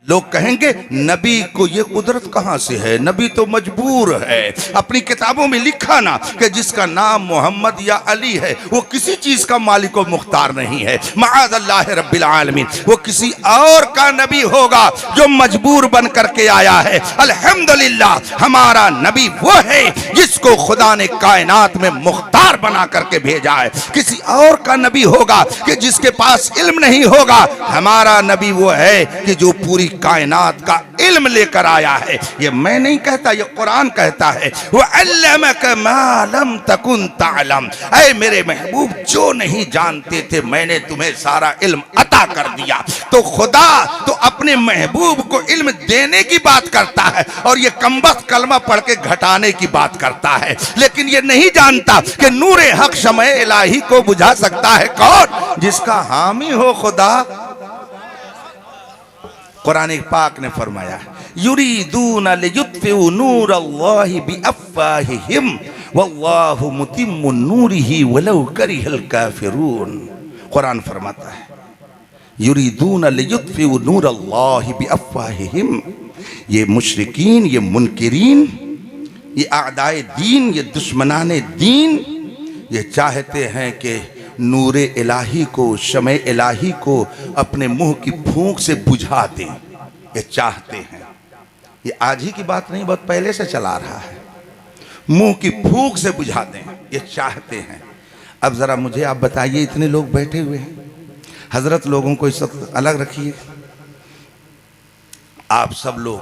लोग कहेंगे नबी को ये कुदरत कहां से है, नबी तो मजबूर है। अपनी किताबों में लिखा ना कि जिसका नाम मोहम्मद या अली है वो किसी चीज का मालिक व मुख्तार नहीं है, माअज़ल्लाह रब्बिल आलमीन। वो किसी और का नबी होगा जो मजबूर बन करके आया है। अल्हम्दुलिल्लाह हमारा नबी वो है जिसको खुदा ने कायनात में मुख्तार बना करके भेजा है। किसी और का नबी होगा कि जिसके पास इल्म नहीं होगा। हमारा नबी वो है कि जो पूरी कायनात का इल्म लेकर आया है। ये मैं नहीं कहता, ये कुरान कहता है। वो अल्लमका मा लम तकुन तालम, ऐ मेरे महबूब जो नहीं जानते थे मैंने तुम्हें सारा इल्म अता कर दिया। तो खुदा तो अपने महबूब को इल्म देने की बात करता है और ये कमबख्त कलमा पढ़ के घटाने की बात करता है, लेकिन ये नहीं जानता कि नूरे हक शमए इलाही को बुझा सकता है कौन? जिसका हामी हो खुदा। कुरान पाक ने फरमाया युरीदून लियुत्फिउ नूरल्लाहि बिअफ़वाहिहिम वल्लाहु मुतिम्मु नूरिही वलौ करिहल काफिरून। कुरान फरमाता है युरीदून लियुत्फिउ नूरल्लाहि बिअफ़वाहिहिम, ये मुशरिकीन, ये मुनकिरीन, ये आदाए दीन, ये दुश्मनाने दीन, ये चाहते हैं कि नूरे इलाही को, शमे इलाही को अपने मुंह की फूंक से बुझा दें। ये चाहते हैं। ये आज ही की बात नहीं, बहुत पहले से चला रहा है। मुंह की फूंक से बुझा दें, ये चाहते हैं। अब जरा मुझे आप बताइए, इतने लोग बैठे हुए हैं, हजरत लोगों को इस वक्त अलग रखिए। आप सब लोग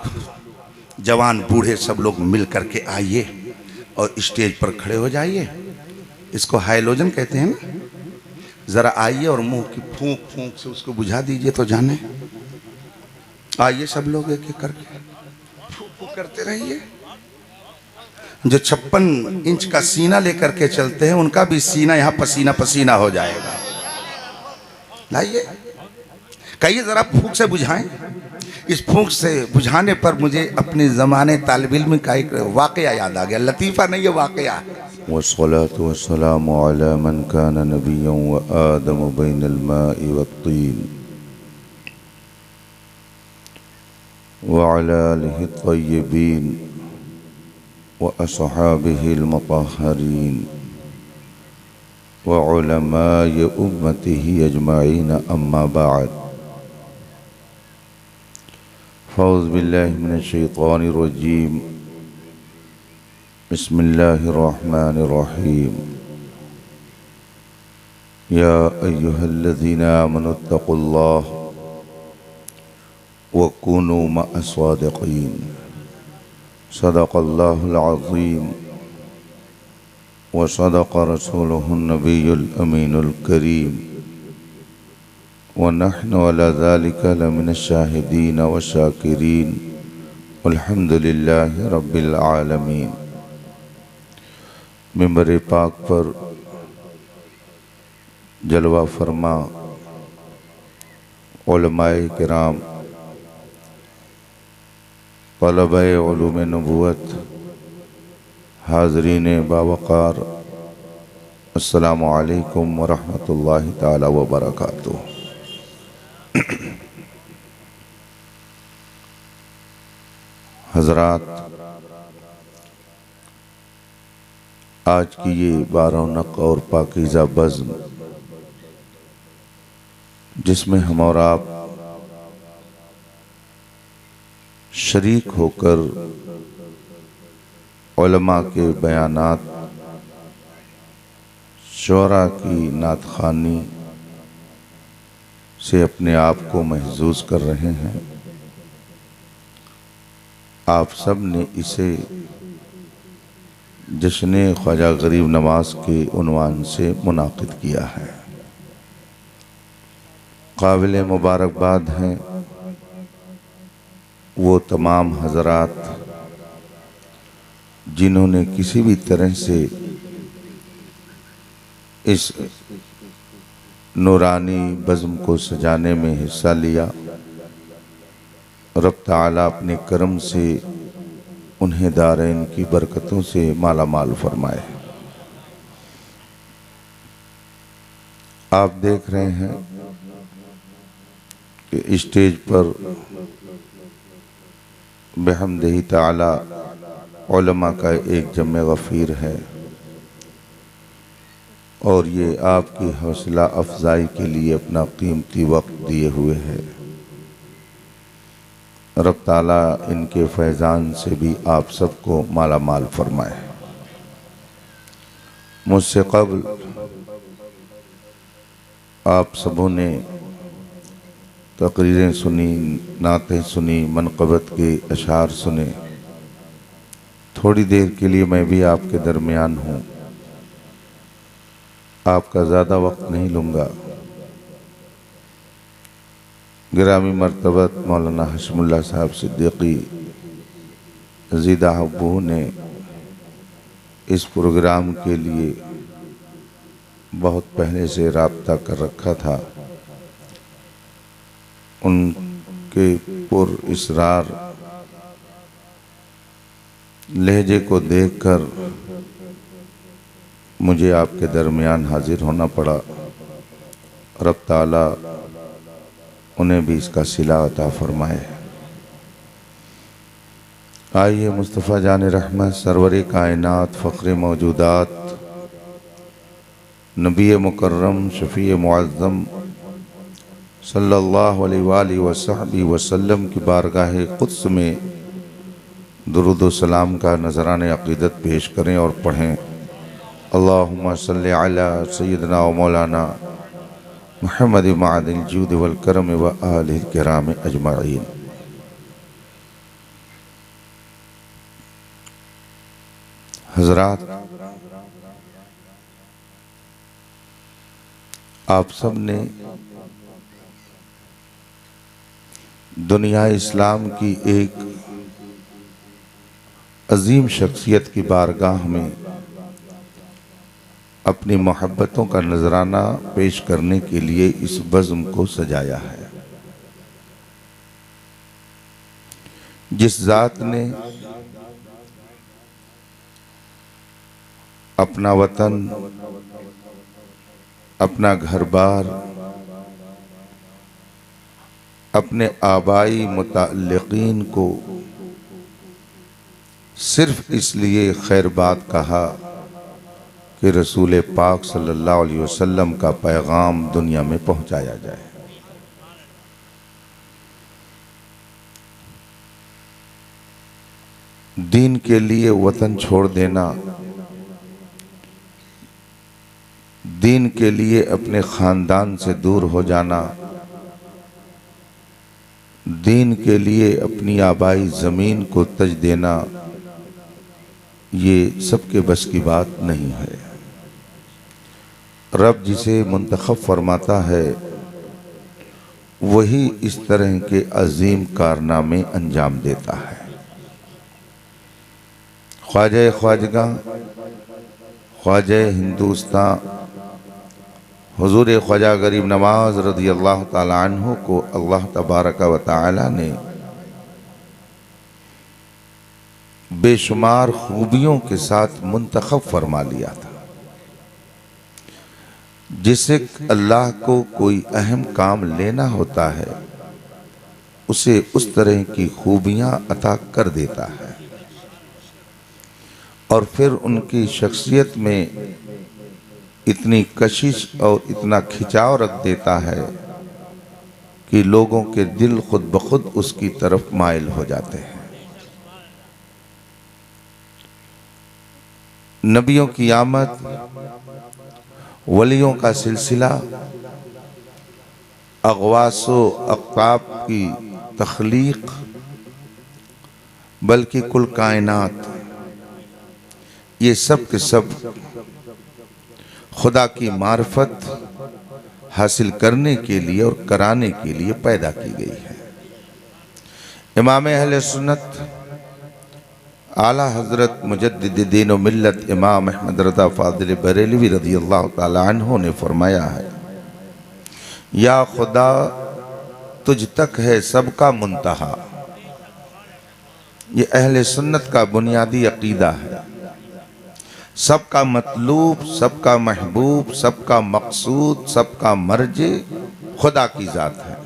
जवान बूढ़े सब लोग मिल करके आइए और स्टेज पर खड़े हो जाइए। इसको हाइलोजन कहते हैं ना। जरा आइए और मुंह की फूंक फूंक से उसको बुझा दीजिए तो जाने। आइए सब लोग एक एक करके फूंक फूंक करते रहिए। जो 56 इंच का सीना लेकर के चलते हैं उनका भी सीना यहाँ पसीना पसीना हो जाएगा। लाइए, कहिए जरा फूंक से बुझाएं। इस फूंक से बुझाने पर मुझे अपने ज़माने तालिब इल्म का एक वाक़या याद आ गया। लतीफ़ा नहीं, ये वाक़या। वस्सलातु वस्सलामु अला मन कान नबिय्यन व आदम बैनल माइ वत्तीन व अला आलिहि तय्यबीन व अस्हाबिहिल मुतहहरीन व उलमाए उम्मतिही अजमाईन अम्मा बाद। फ़ौज़ बिल्लाहि मिनश शैतानिर रजीम। बिस्मिल्लाहिर्रहमानिर्रहीम। या अय्युहल्लज़ीना आमनुत्तक़ुल्लाह व कूनू मअस्सादिक़ीन। सदक़ल्लाहुल अज़ीम व सदक़ रसूलुहुन नबियुल अमीनुल करीम व नहनु अला ज़ालिका लमिनश शाहिदीन व शाकिरीन अल्हम्दुलिल्लाहि रब्बिल आलमीन। मिंबर पाक पर जलवा फरमा उलमाए किराम, तलबे उलूम नबुवत, हाज़रीन बावक़ार, अस्सलामु अलैकुम व रहमतुल्लाहि ताला व बरकातुहू। हज़रात, आज की ये बारौनक और पाकीज़ा बज़्म जिसमें हम और आप शरीक होकर उलमा के बयानात, शुअरा की नातख़वानी से अपने आप को महज़ूज़ कर रहे हैं, आप सब ने इसे जश्न ख्वाजा गरीब नवाज के उन्वान से मुनाक़िद किया है। काबिल मुबारकबाद हैं वो तमाम हज़रात जिन्होंने किसी भी तरह से इस नूरानी बज़्म को सजाने में हिस्सा लिया। रब ताला अपने करम से उन्हें दारैन की बरकतों से माला माल फरमाए। आप देख रहे हैं कि स्टेज पर बिहम्दिही ताला उलमा का एक जम्मे गफ़ीर है और ये आपकी हौसला अफजाई के लिए अपना कीमती वक्त दिए हुए है। रब ताला इनके फैज़ान से भी आप सबको माला माल फरमाए। मुझसे क़ब्ल आप सबों ने तकरीरें सुनी, नातें सुनी, मनक़बत के अशार सुने। थोड़ी देर के लिए मैं भी आपके दरमियान हूँ, आपका ज़्यादा वक्त नहीं लूँगा। गिरामी मर्तबत मौलाना हशमुल्लाह साहब सिद्दीकी ज़ीदा हब्बू ने इस प्रोग्राम के लिए बहुत पहले से राब्ता कर रखा था। उनके पुर इसरार लहजे को देखकर मुझे आपके दरमियान हाजिर होना पड़ा। रब ताला उन्हें भी इसका सिला अता फरमाए। आइए मुस्तफ़ा जान रहमत सरवर कायनात फ़ख्र मौजूदात नबी मुकर्रम शफ़ी मुअज़्ज़म सल्लल्लाहु अलैहि वसल्लम की बारगाह क़ुद्स में दुरूद व सलाम का नज़राने अक़ीदत पेश करें और पढ़ें। अल्लाहुम्मा सल्लि अला सय्यिदना व मौलाना मुहम्मद मअदिल जूद वल करम व आलिहिल किराम अजमईन। हज़रात, आप सब ने दुनिया इस्लाम की एक अजीम शख्सियत की बारगाह में अपनी मोहब्बतों का नजराना पेश करने के लिए इस बज़्म को सजाया है। जिस ज़ात ने अपना वतन, अपना घर बार, अपने आबाई मुताल्लिकीन को सिर्फ इसलिए खैरबाद कहा कि रसूल पाक सल्लल्लाहु अलैहि वसल्लम का पैगाम दुनिया में पहुंचाया जाए। दीन के लिए वतन छोड़ देना, दीन के लिए अपने ख़ानदान से दूर हो जाना, दीन के लिए अपनी आबाई ज़मीन को तज देना, ये सबके बस की बात नहीं है। रब जिसे मुंतखब फरमाता है वही इस तरह के अजीम कारनामे अंजाम देता है। ख्वाजा ख्वाजगा, ख्वाजा हिंदुस्तान हुजूर ख्वाजा गरीब नवाज रज़ी अल्लाह ताला अन्हु को अल्लाह तबारक व तआला ने बेशुमार खूबियों के साथ मुंतखब फरमा लिया था। जिसे अल्लाह को कोई अहम काम लेना होता है उसे उस तरह की खूबियां अता कर देता है और फिर उनकी शख्सियत में इतनी कशिश और इतना खिंचाव रख देता है कि लोगों के दिल खुद ब खुद उसकी तरफ माइल हो जाते हैं। नबियों की आमद, वलियों का सिलसिला, अगवासो अक़ताब की तख्लीक, बल्कि कुल कायनात, ये सब के सब खुदा की मार्फत हासिल करने के लिए और कराने के लिए पैदा की गई है। इमाम अहले सुन्नत आला हज़रत मुजद्दिद दीन व मिल्लत इमाम अहमद रज़ा फ़ाज़िल बरेलवी रज़ी अल्लाह ताला अन्हु ने फरमाया है, या खुदा तुझ तक है सबका मुंतहा। ये अहले सुन्नत का बुनियादी अकीदा है। सबका मतलूब, सबका महबूब, सबका मकसूद, सबका मर्जे खुदा की ज़ात है।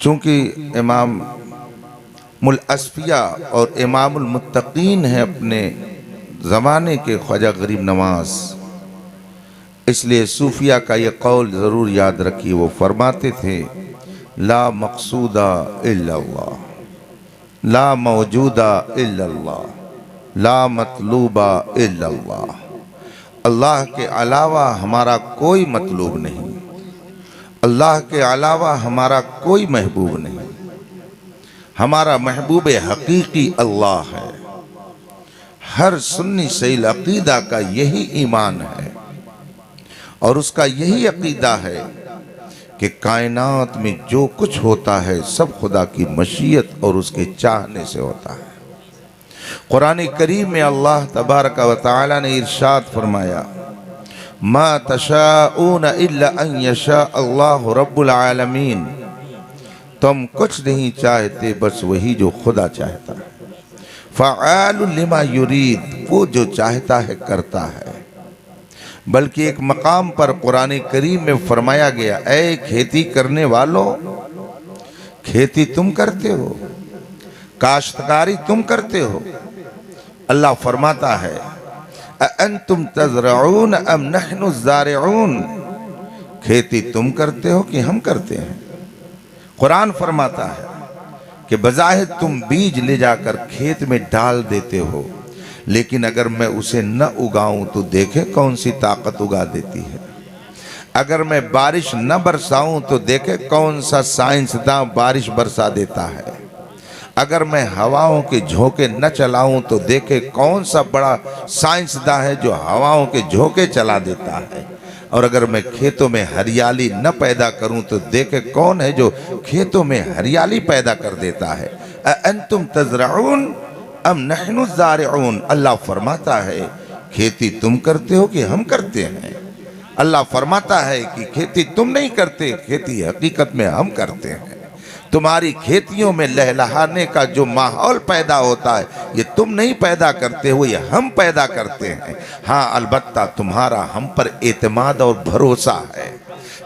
चूँकि इमाम मुल असफिया और इमामुल मुत्तकीन है अपने ज़माने के ख्वाजा गरीब नवाज, इसलिए सूफिया का ये कौल ज़रूर याद रखिए। वो फरमाते थे ला मकसूदा इल्लल्लाह, ला मौजूदा इल्लल्लाह, ला मतलूबा इल्लल्लाह। अल्लाह के अलावा हमारा कोई मतलूब नहीं, अल्लाह के अलावा हमारा कोई महबूब नहीं। हमारा महबूब हकीकी अल्लाह है। हर सुन्नी सैल अकीदा का यही ईमान है और उसका यही अकीदा है कि कायनात में जो कुछ होता है सब खुदा की मशीयत और उसके चाहने से होता है। कुरान करीम में अल्लाह तबारक व तआला ने इरशाद फरमाया मा तशाऊन इल्ला अन यशा अल्लाहु रब्बुल आलमीन, तुम कुछ नहीं चाहते बस वही जो खुदा चाहता है। फ़आलु लिमा युरीद, वो जो चाहता है करता है। बल्कि एक मकाम पर कुरान करीम में फरमाया गया ऐ खेती करने वालों, खेती तुम करते हो, काश्तकारी तुम करते हो। अल्लाह फरमाता है अअंतुम तज़रऊन अम नहनु ज़ारिऊन, खेती तुम करते हो कि हम करते हैं। कुरान फरमाता है कि बज़ाहिर तुम बीज ले जाकर खेत में डाल देते हो, लेकिन अगर मैं उसे न उगाऊं तो देखे कौन सी ताकत उगा देती है। अगर मैं बारिश न बरसाऊं तो देखे कौन सा साइंसदां बारिश बरसा देता है। अगर मैं हवाओं के झोंके न चलाऊं तो देखे कौन सा बड़ा साइंसदां है जो हवाओं के झोंके चला देता है। और अगर मैं खेतों में हरियाली न पैदा करूं तो देखे कौन है जो खेतों में हरियाली पैदा कर देता है। अअंतुम तज़रऊन अम नहनु ज़ारिऊन, अल्लाह फरमाता है खेती तुम करते हो कि हम करते हैं। अल्लाह फरमाता है कि खेती तुम नहीं करते, खेती हकीकत में हम करते हैं। तुम्हारी खेतियों में लहलहाने का जो माहौल पैदा होता है ये तुम नहीं पैदा करते हो, ये हम पैदा करते हैं। हाँ, अलबत्ता तुम्हारा हम पर एतमाद और भरोसा है।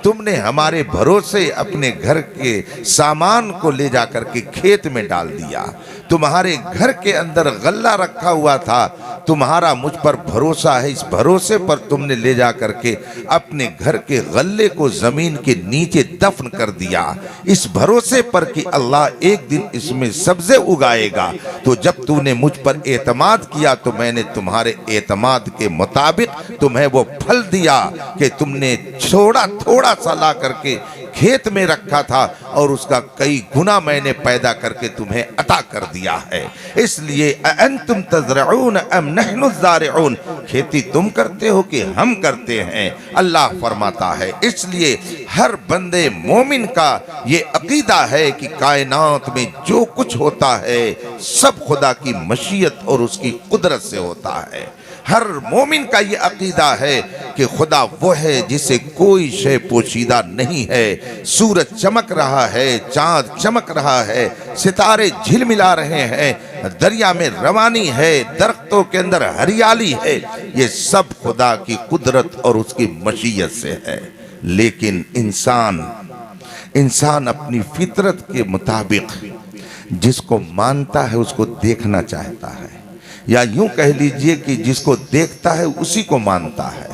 तुमने हमारे भरोसे अपने घर के सामान को ले जाकर के खेत में डाल दिया। तुम्हारे घर के अंदर गल्ला रखा हुआ था, तुम्हारा मुझ पर भरोसा है, इस भरोसे पर तुमने ले जा करके अपने घर के गल्ले को जमीन के नीचे दफन कर दिया, इस भरोसे पर कि अल्लाह एक दिन इसमें सब्जे उगाएगा। तो जब तूने मुझ पर एतमाद किया तो मैंने तुम्हारे एतमाद के मुताबिक तुम्हें वो फल दिया कि तुमने थोड़ा सा ला करके खेत में रखा था और उसका कई गुना मैंने पैदा करके तुम्हें अता कर दिया है। इसलिए अअंतुम तज़रऊन अम नहनु ज़ारिऊन, खेती तुम करते हो कि हम करते हैं, अल्लाह फरमाता है। इसलिए हर बंदे मोमिन का ये अकीदा है कि कायनात में जो कुछ होता है सब खुदा की मशीयत और उसकी कुदरत से होता है। हर मोमिन का ये अकीदा है कि खुदा वो है जिसे कोई शय पोशीदा नहीं है। सूरज चमक रहा है, चांद चमक रहा है, सितारे झिलमिला रहे हैं, दरिया में रवानी है, दरख्तों के अंदर हरियाली है, ये सब खुदा की कुदरत और उसकी मशीयत से है। लेकिन इंसान अपनी फितरत के मुताबिक जिसको मानता है उसको देखना चाहता है, या यूं कह लीजिए कि जिसको देखता है उसी को मानता है।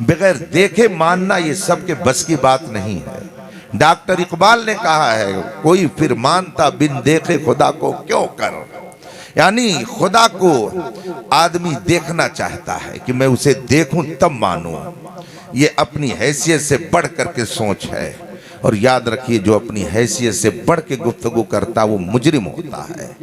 बगैर देखे मानना ये सबके बस की बात नहीं है। डॉक्टर इकबाल ने कहा है कोई फिर मानता बिन देखे खुदा को क्यों कर, यानी खुदा को आदमी देखना चाहता है कि मैं उसे देखूं तब मानूं। ये अपनी हैसियत से बढ़ करके सोच है। और याद रखिए जो अपनी हैसियत से बढ़ के गुफ्तगू करता वो मुजरिम होता है।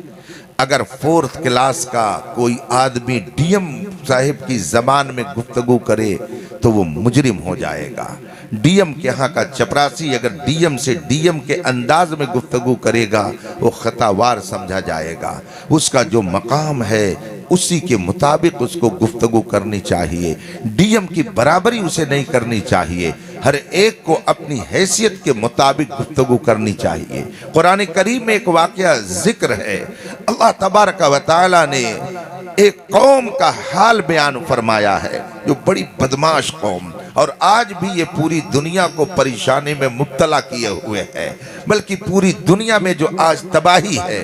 अगर 4th क्लास का कोई आदमी डीएम साहिब की ज़बान में गुफ्तगू करे तो वो मुजरिम हो जाएगा। डीएम के यहाँ का चपरासी अगर डीएम से डीएम के अंदाज में गुफ्तगू करेगा वो खतावार समझा जाएगा। उसका जो मकाम है उसी के मुताबिक उसको गुफ्तगू करनी चाहिए, डीएम की बराबरी उसे नहीं करनी चाहिए। हर एक को अपनी हैसियत के मुताबिक गुफ्तगू करनी चाहिए। कुरान करीम में एक वाक़या जिक्र है। अल्लाह तबारक व तआला ने एक कौम का हाल बयान फरमाया है जो बड़ी बदमाश कौम, और आज भी ये पूरी दुनिया को परेशानी में मुब्तला किए हुए है। बल्कि पूरी दुनिया में जो आज तबाही है,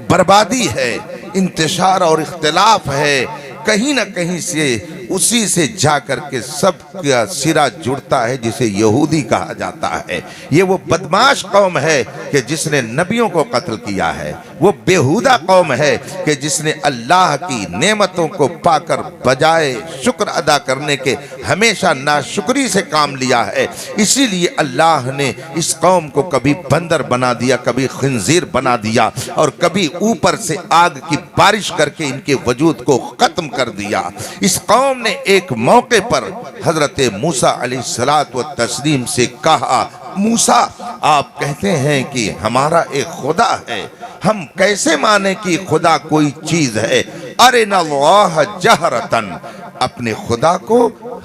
बर्बादी है, इंतशार और इख्तिलाफ है, कहीं ना कहीं से उसी से जा करके सब का सिरा जुड़ता है जिसे यहूदी कहा जाता है। ये वो बदमाश कौम है कि जिसने नबियों को कत्ल किया है। वो बेहुदा कौम है कि जिसने अल्लाह की नेमतों को पाकर बजाय शुक्र अदा करने के हमेशा नाशुक्री से काम लिया है। इसीलिए अल्लाह ने इस कौम को कभी बंदर बना दिया, कभी खिंजीर बना दिया और कभी ऊपर से आग की बारिश करके इनके वजूद को खत्म कर दिया। इस कौम ने एक मौके पर हजरत मूसा अलैहिस्सलात व तस्लीम से कहा, मूसा आप कहते हैं कि हमारा एक खुदा है, हम कैसे माने कि खुदा कोई चीज है। अरे नल्लाह जहरतन, अपने खुदा को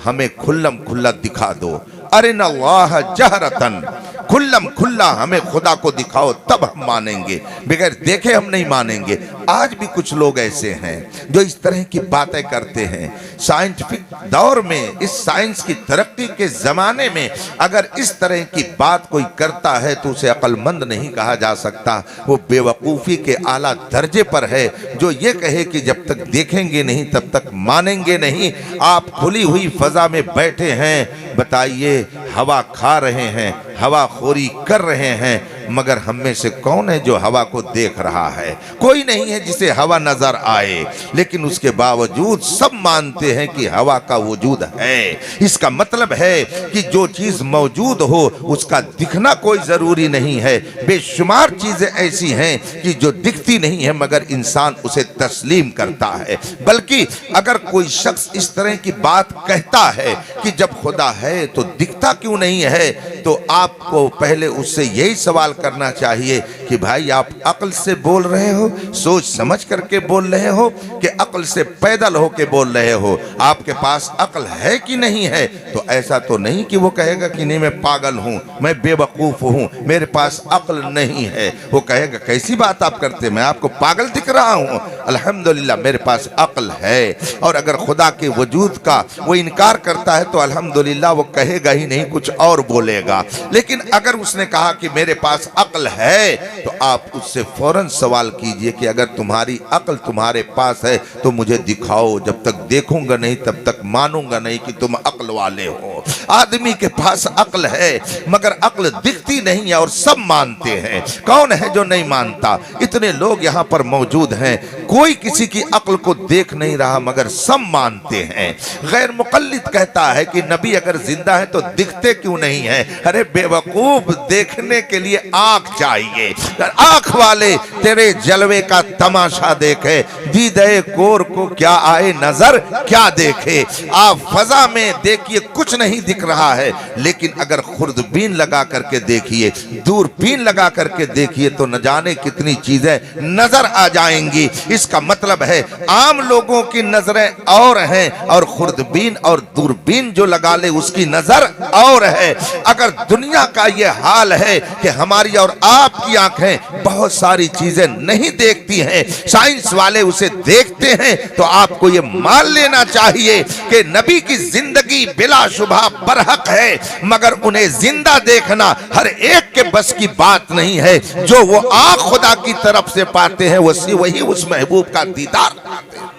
हमें खुल्लम खुल्ला दिखा दो। अरे नल्लाह जहरतन, खुल्लम खुल्ला हमें खुदा को दिखाओ तब हम मानेंगे, बगैर देखे हम नहीं मानेंगे। आज भी कुछ लोग ऐसे हैं जो इस तरह की बातें करते हैं। साइंटिफिक दौर में, इस साइंस की तरक्की के जमाने में अगर इस तरह की बात कोई करता है तो उसे अक्लमंद नहीं कहा जा सकता। वो बेवकूफ़ी के आला दर्जे पर है जो ये कहे कि जब तक देखेंगे नहीं तब तक मानेंगे नहीं। आप खुली हुई फजा में बैठे हैं, बताइए हवा खा रहे हैं, हवा खोरी कर रहे हैं, मगर हम में से कौन है जो हवा को देख रहा है? कोई नहीं है जिसे हवा नजर आए, लेकिन उसके बावजूद सब मानते हैं कि हवा का वजूद है। इसका मतलब है कि जो चीज मौजूद हो उसका दिखना कोई जरूरी नहीं है। बेशुमार चीजें ऐसी हैं कि जो दिखती नहीं है मगर इंसान उसे तस्लीम करता है। बल्कि अगर कोई शख्स इस तरह की बात कहता है कि जब खुदा है तो दिखता क्यों नहीं है, तो आपको पहले उससे यही सवाल करना चाहिए कि भाई आप अक्ल से बोल रहे हो, सोच समझ करके बोल रहे हो कि अक्ल से पैदल होके बोल रहे हो? आपके पास अक्ल है कि नहीं है? तो ऐसा तो नहीं कि वो कहेगा कि नहीं मैं पागल हूँ, मैं बेवकूफ़ हूँ, मेरे पास अक्ल नहीं है। वो कहेगा कैसी बात आप करते, मैं आपको पागल दिख रहा हूँ? अल्हम्दुलिल्लाह मेरे पास अक्ल है। और अगर खुदा के वजूद का वो इनकार करता है तो अल्हम्दुलिल्लाह वो कहेगा ही नहीं, कुछ और बोलेगा। लेकिन अगर उसने कहा कि मेरे पास अक्ल है तो आप उससे फौरन सवाल कीजिए कि अगर तुम्हारी अक्ल तुम्हारे पास है तो मुझे दिखाओ। जब तक देखूंगा नहीं तब तक मानूंगा नहीं कि तुम अक्ल वाले हो। आदमी के पास अक्ल है मगर अक्ल दिखती नहीं है और सब मानते हैं। कौन है जो नहीं मानता? इतने लोग यहाँ पर मौजूद हैं, कोई किसी की अक्ल को देख नहीं रहा मगर सब मानते हैं। गैर मुक़ल्लिद कहता है कि नबी अगर जिंदा है तो दिखते क्यों नहीं है? अरे बेवकूफ, देखने के लिए आंख चाहिए। आंख वाले तेरे जलवे का तमाशा देखे, दीदे कोर को क्या आए नजर क्या देखे। आप फजा में देखिए कुछ नहीं दिख रहा है, लेकिन अगर खुर्दबीन लगा करके देखिए, दूरबीन लगा करके देखिए तो न जाने कितनी चीजें नजर आ जाएंगी। इसका मतलब है आम लोगों की नजरें और हैं और खुर्दबीन और दूरबीन जो लगा ले उसकी नजर और है। अगर दुनिया का ये हाल है कि हमारी और आपकी आंखें बहुत सारी चीजें नहीं देखती हैं, साइंस वाले उसे देखते हैं, तो आपको ये मान लेना चाहिए कि नबी की जिंदगी बिलाशुबा बरहक है, मगर उन्हें जिंदा देखना हर एक के बस की बात नहीं है। जो वो आंख खुदा की तरफ से पाते हैं वही उस महबूब का दीदार पाते हैं।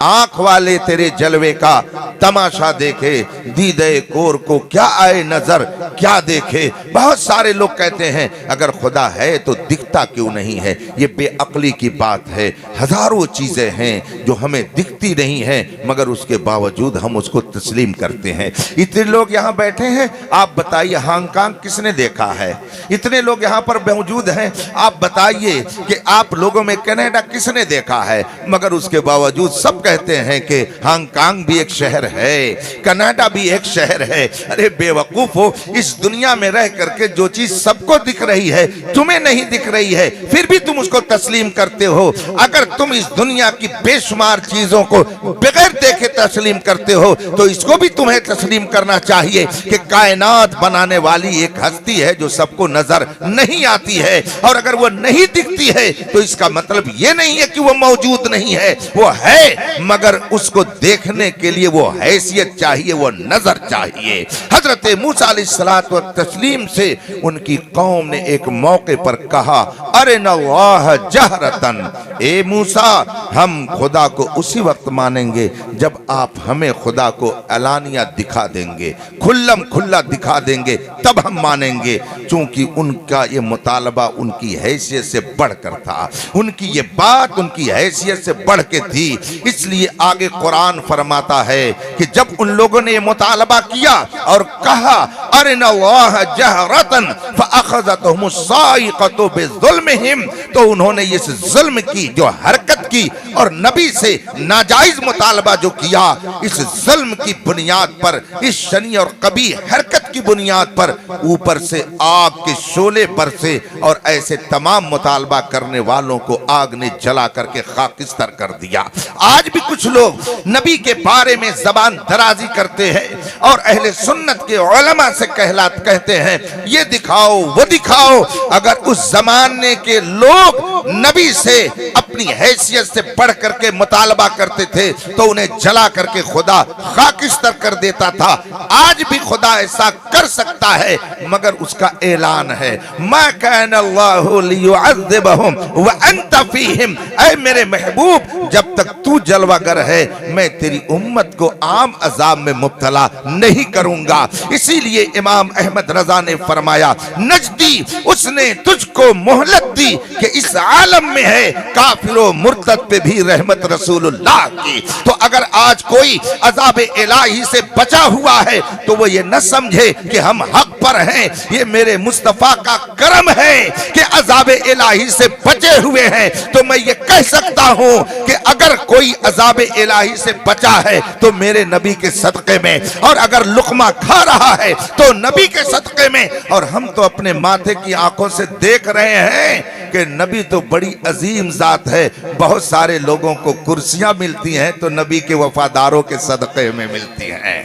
आंख वाले तेरे जलवे का तमाशा देखे, दीदे कोर को क्या आए नजर क्या देखे। बहुत सारे लोग कहते हैं अगर खुदा है तो दिखता क्यों नहीं है। ये बेअक्ली की बात है। हजारों चीजें हैं जो हमें दिखती नहीं हैं मगर उसके बावजूद हम उसको तस्लीम करते हैं। इतने लोग यहाँ बैठे हैं, आप बताइए हांगकांग किसने देखा है? इतने लोग यहाँ पर मौजूद हैं, आप बताइए कि आप लोगों में कनाडा किसने देखा है? मगर उसके बावजूद सब कहते हैं कि हांगकांग भी एक शहर है, कनाडा भी एक शहर है। अरे बेवकूफ हो, इस दुनिया में रह करके जो चीज सबको दिख रही है तुम्हें नहीं दिख रही है, फिर भी तुम उसको तस्लीम करते हो। अगर तुम इस दुनिया की बेशुमार चीजों को बगैर देखे तस्लीम करते हो तो इसको भी तुम्हें तस्लीम करना चाहिए कि कायनात बनाने वाली एक हस्ती है जो सबको नजर नहीं आती है, और अगर वो नहीं दिखती है तो इसका मतलब ये नहीं है कि वो मौजूद नहीं है, वो है मगर उसको देखने के लिए वो हैसियत चाहिए, वो नजर चाहिए। हजरत मूसा अलैहिस्सलातु तस्लीम से उनकी कौम ने एक मौके पर कहा, अरे नल्लाह जहरतन, ए मूसा हम खुदा को उसी वक्त मानेंगे जब आप हमें खुदा को एलानिया दिखा देंगे, खुल्लम खुल्ला दिखा देंगे, तब हम मानेंगे। चूंकि उनका ये मुतालबा उनकी हैसियत से बढ़कर था, उनकी ये बात उनकी हैसियत से बढ़ के थी, इसलिए आगे कुरान फरमाता है कि जब उन लोगों ने ये मुतालबा किया और कहा अरिनल्लाह जहरतन फअखज़तहुमुस साइक़तु बिज़ुल्मिहिम, तो उन्होंने इस जुल्म की जो हरकत की और नबी से नाजायज मुतालबा जो किया, इस जुल्म की बुनियाद पर, इस शनी और कभी हरकत की बुनियाद पर ऊपर से आग के शोले बरसे और ऐसे तमाम मुतालबा करने वालों को आग ने जला करके खाकिस्तर कर दिया। आज भी कुछ लोग नबी के बारे में जबान दराजी करते हैं और अहले सुन्नत के उलमा से कहते हैं ये दिखाओ वो दिखाओ। अगर उस जमाने के लोग नबी से अपनी हैसियत से बढ़ करके मुतालबा करते थे तो उन्हें जला करके खुदा खाकिस्तर कर देता था। आज भी खुदा ऐसा कर सकता है, मगर उसका ऐलान है मा कान अल्लाहु लियुअज़्ज़िबहुम व अंत फीहिम, ऐ मेरे महबूब जब तक तू जलवागर है मैं तेरी उम्मत को आम अजाब में मुब्तला नहीं करूंगा। इसीलिए इमाम अहमद रजा ने फरमाया, नजदी उसने तुझको मोहलत दी कि इस आलम में है, काफिरों मुर्तद पे भी रहमत रसूलुल्लाह की। तो अगर आज कोई अजाब इलाही से बचा हुआ है तो वो ये न समझे कि हम हक पर हैं, ये मेरे मुस्तफा का करम है कि अजाब इलाही से बचे हुए हैं। तो मैं ये कह सकता हूं कि अगर कोई अजाब इलाही से बचा है तो मेरे नबी के सदक़े में, और अगर लुक़मा खा रहा है तो नबी के सदक़े में। और हम तो अपने माथे की आंखों से देख रहे हैं कि नबी तो बड़ी अजीम जात है। बहुत सारे लोगों को कुर्सियां मिलती हैं तो नबी के वफादारों के सदक़े में मिलती हैं।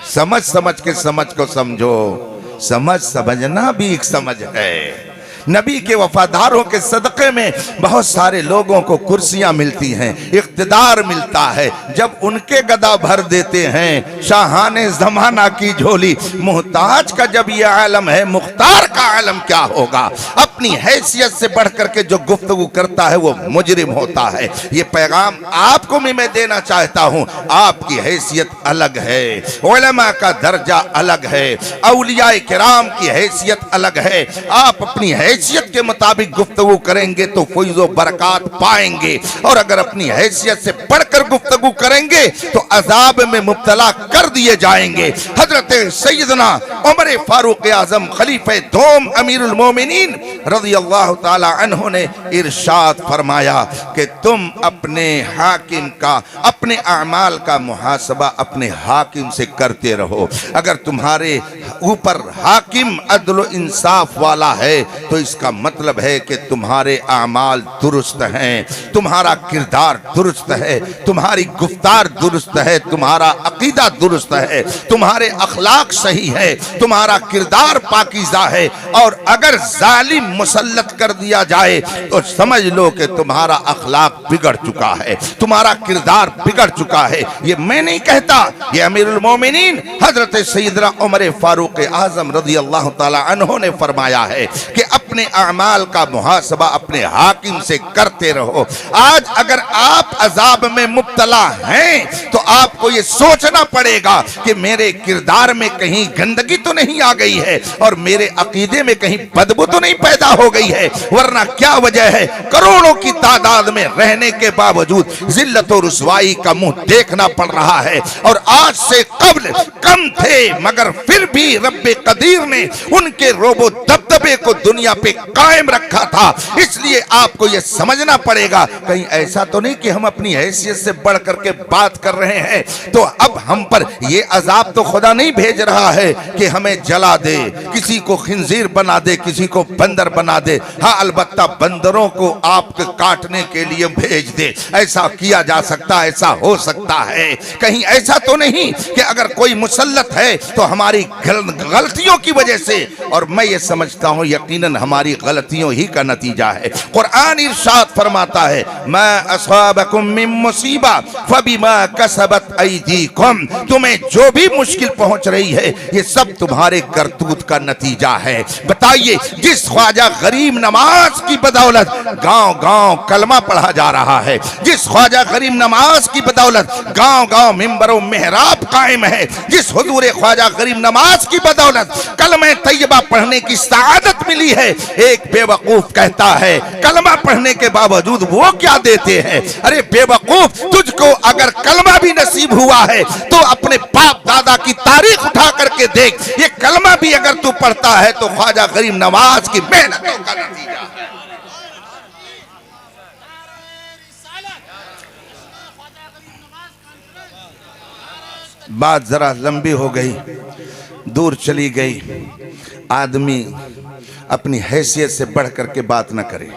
समझ समझ के समझ को समझो, समझ समझना भी एक समझ है। नबी के वफादारों के सदक़े में बहुत सारे लोगों को कुर्सियां मिलती हैं, इख्तिदार मिलता है। जब उनके गदा भर देते हैं शाहाने ज़माना की झोली, मुहताज का जब ये आलम है, मुख्तार का आलम क्या होगा। अपनी हैसियत से बढ़ करके जो गुफ्तगू करता है वो मुजरिम होता है। ये पैगाम आपको भी मैं देना चाहता हूँ, आपकी हैसियत अलग है, उलमा का दर्जा अलग है, औलियाए किराम की हैसियत अलग है। आप अपनी हैसियत के मुताबिक गुफ्तगू करेंगे तो फैज़ व बरकत पाएंगे, और अगर अपनी हैसियत से बढ़कर गुफ्तगू करेंगे तो अजाब में मुब्तला कर दिए जाएंगे। हजरत सैयदना उमर फारूक आजम खलीफे दोम अमीरुल मोमिनीन रज़ियल्लाहु ताला अन्हु ने इरशाद फरमाया कि तुम अपने हाकिम का, अपने अमाल का मुहासबा अपने हाकिम से करते रहो। अगर तुम्हारे ऊपर हाकिम अदल इंसाफ वाला है तो इसका मतलब है कि तुम्हारे अमाल दुरुस्त हैं, तुम्हारा किरदार दुरुस्त है, तुम्हारी गुफ्तार दुरुस्त है, तुम्हारा अकीदा दुरुस्त है, तुम्हारे अखलाक सही है, तुम्हारा किरदार पाकीज़ा है। और अगर जालिम मुसल्लत कर दिया जाए तो समझ लो कि तुम्हारा अखलाक बिगड़ चुका है, तुम्हारा किरदार बिगड़ चुका है। ये मैं नहीं कहता, ये अमीरुल मोमिनीन हजरत सैयदना उमर फारूक आजम रज़ियल्लाहु ताला अन्हु ने फरमाया है कि अपने अमाल का मुहासबा अपने हाकिम से करते रहो। आज अगर आप अजाब में मुब्तला हैं तो आपको ये सोचना पड़ेगा कि मेरे किरदार में कहीं गंदगी तो नहीं आ गई है और मेरे अकीदे में कहीं बदबू तो नहीं पैदा हो गई है, वरना क्या वजह है करोड़ों की तादाद में रहने के बावजूद जिल्लत और रुसवाई का मुंह देखना पड़ रहा है। और आज से कब्ल कम थे मगर फिर भी रब्बे कदीर ने उनके रोबो दबदबे को दुनिया पे कायम रखा था। इसलिए आपको यह समझना पड़ेगा कहीं ऐसा तो नहीं कि हम अपनी हैसियत से बढ़ करके बात कर रहे हैं तो अब हम पर यह अजाब तो खुदा नहीं भेज रहा है कि हमें जला दे, किसी को खिंजीर बना दे, किसी को बंदर बना दे। हाँ, अलबत्ता बंदरों को आपके काटने के लिए भेज दे, ऐसा किया जा सकता है, ऐसा हो सकता है। कहीं ऐसा तो नहीं कि अगर कोई मुसल्लत है तो हमारी गलतियों की वजह से, और मैं ये समझता हूँ यकीनन हमारी गलतियों ही का नतीजा है। कुरान इरशाद फरमाता है, मा असाबकुम मिन मुसीबा फबिमा कसबत ऐदीकुम, तुम्हें जो भी मुश्किल पहुंच रही है ये सब तुम्हारे करतूत का नतीजा है। बताइए, जिस ख्वाजा गरीब नमाज की बदौलत गांव गांव कलमा पढ़ा जा रहा है, जिस ख्वाजा गरीब नमाज की बदौलत गांव गांव मिंबरों मेहराब कायम है, जिस हुजूर ख्वाजा गरीब नमाज की बदौलत कलमा तैयबा पढ़ने की सआदत मिली है, एक बेवकूफ कहता है कलमा पढ़ने के बावजूद वो क्या देते हैं। अरे बेवकूफ, तुझको अगर कलमा भी नसीब हुआ है तो अपने बाप दादा की तारीख उठा करके देख, ये कलमा भी अगर तू पढ़ता है तो ख्वाजा गरीब नवाज की मेहनतों का नतीजा है। बात जरा लंबी हो गई, दूर चली गई। आदमी अपनी हैसियत से बढ़ करके बात न करे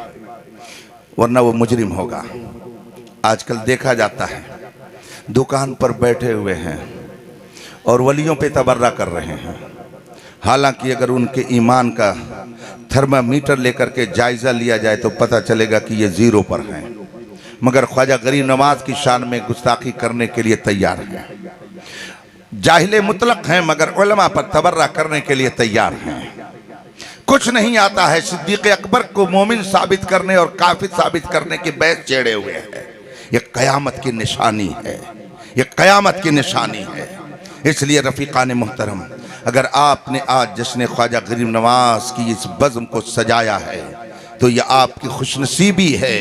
वरना वो मुजरिम होगा। आजकल देखा जाता है दुकान पर बैठे हुए हैं और वलियों पे तबर्रा कर रहे हैं, हालांकि अगर उनके ईमान का थर्मामीटर लेकर के जायजा लिया जाए तो पता चलेगा कि ये जीरो पर हैं, मगर ख्वाजा गरीब नवाज की शान में गुस्ताखी करने के लिए तैयार हैं। जाहिले मुतलक हैं मगर उलमा पर तबर्रा करने के लिए तैयार हैं। कुछ नहीं आता है, सिद्दीक अकबर को मोमिन साबित करने और काफिर साबित करने की बहस छेड़े हुए हैं। ये कयामत की निशानी है, ये कयामत की निशानी है। इसलिए रफ़ीक़ान मोहतरम, अगर आपने आज जश्न ख्वाजा गरीब नवाज की इस बज़्म को सजाया है तो यह आपकी खुशनसीबी है,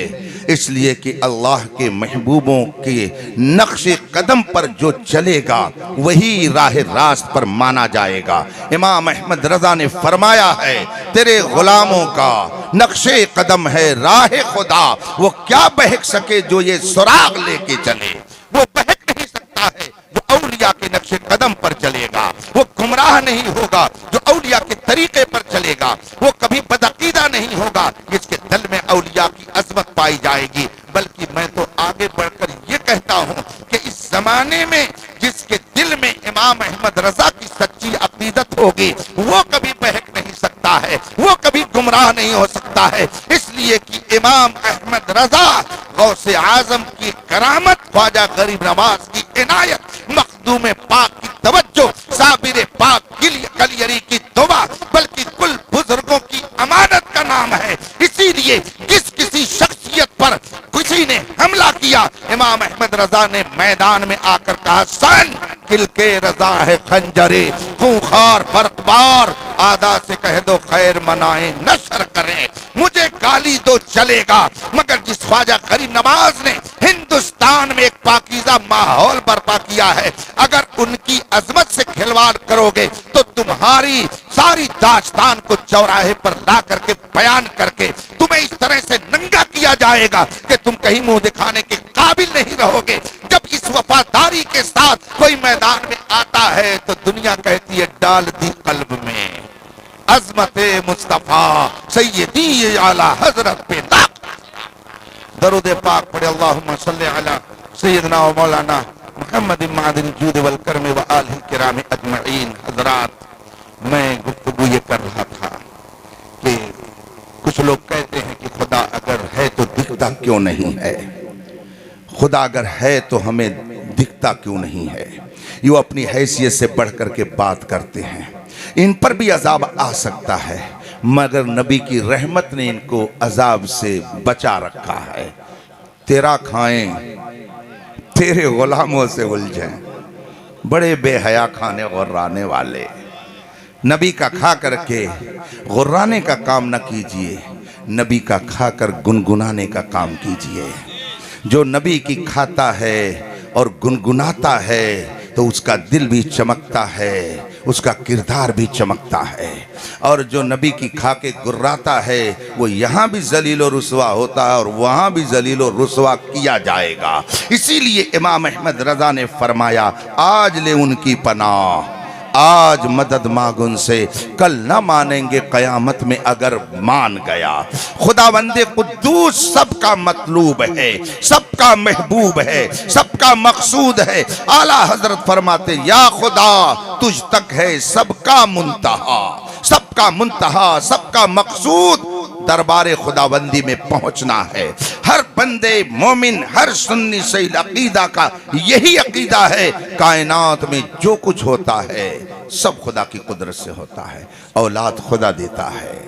इसलिए कि अल्लाह के महबूबों के नक्शे कदम पर जो चलेगा वही राह रास्त पर माना जाएगा। इमाम अहमद रजा ने फरमाया है, तेरे गुलामों का नक्शे कदम है राह खुदा, वो क्या बहक सके जो ये सुराग लेके चले। वो बहक नहीं सकता है जो औलिया के नक्शे कदम पर चलेगा, वो गुमराह नहीं होगा जो औलिया के तरीके पर चलेगा, वो कभी बदअकीदा नहीं होगा जिसके दिल में औलिया की अजमत पाई जाएगी। बल्कि मैं तो आगे बढ़कर ये कहता हूँ कि इस जमाने में जिसके दिल में इमाम अहमद रजा की सच्ची अकीदत होगी वो कभी बहक नहीं सकता है, वो कभी गुमराह नहीं हो सकता है। इसलिए कि इमाम अहमद रजा गौसे आजम की करामत, ख्वाजा गरीब नवाज की इनायत, मखदूम पाक की तवज्जो, साबिर पाक कलियरी की दुआ, बल्कि कुल बुजुर्गों की अमानत का नाम है। इसीलिए किसी शख्सियत पर किसी ने हमला किया, इमाम अहमद रजा ने मैदान में आकर कहा, सन किल के रजा है खंजरे, खूंखार बर्कबार, आदा से कह दो खैर मनाए नशर करें। मुझे गाली दो चलेगा, मगर जिस ख्वाजा गरीब नवाज ने हिंदुस्तान में एक पाकीज़ा माहौल बर्पा किया है, अगर उनकी अजमत से खिलवाड़ करोगे तो तुम्हारी सारी दास्तान को चौराहे पर ला करके बयान करके तुम्हें इस तरह से नंगा किया जाएगा कि तुम कहीं मुंह दिखाने के काबिल नहीं रहोगे। जब इस वफादारी के साथ कोई मैदान में आता है तो दुनिया कहती है डाल दी कल्ब में अजमत मुस्तफा सैयदी आला हजरत पे दरूद पाक पढ़े, अल्लाहुम्मा सल्ली अला सय्यदना व मौलाना मुहम्मद मादिन जूद वल करम व आलिहि किराम अजमईन। हजरात, मैं गुफ्तगू ये कर रहा था कि कुछ लोग कहते हैं कि खुदा अगर है तो दिखता क्यों नहीं है, खुदा अगर है तो हमें दिखता क्यों नहीं है। ये अपनी हैसियत से बढ़ करके बात करते हैं। इन पर भी अजाब आ सकता है, मगर नबी की रहमत ने इनको अजाब से बचा रखा है। तेरा खाएं तेरे गुलामों से उलझें, बड़े बेहया खाने गुर्राने वाले। नबी का खा करके गुर्राने का काम न कीजिए, नबी का खाकर गुनगुनाने का काम कीजिए। जो नबी की खाता है और गुनगुनाता है तो उसका दिल भी चमकता है, उसका किरदार भी चमकता है। और जो नबी की खा के गुर्राता है वो यहाँ भी जलील और रुसवा होता है और वहाँ भी जलील और रुसवा किया जाएगा। इसीलिए इमाम अहमद रजा ने फरमाया, आज ले उनकी पनाह, आज मदद मांग उनसे, कल ना मानेंगे कयामत में अगर मान गया। खुदावंदे कुद्दूस सबका मतलूब है, सबका महबूब है, सबका मकसूद है। आला हजरत फरमाते या खुदा तुझ तक है सबका मुंतहा, सबका मुंतहा, सबका मकसूद दरबारे खुदाबंदी में पहुंचना है। हर बंदे मोमिन, हर सुन्नी सही अकीदा का यही अकीदा है, कायनात में जो कुछ होता है सब खुदा की कुदरत से होता है। औलाद खुदा देता है,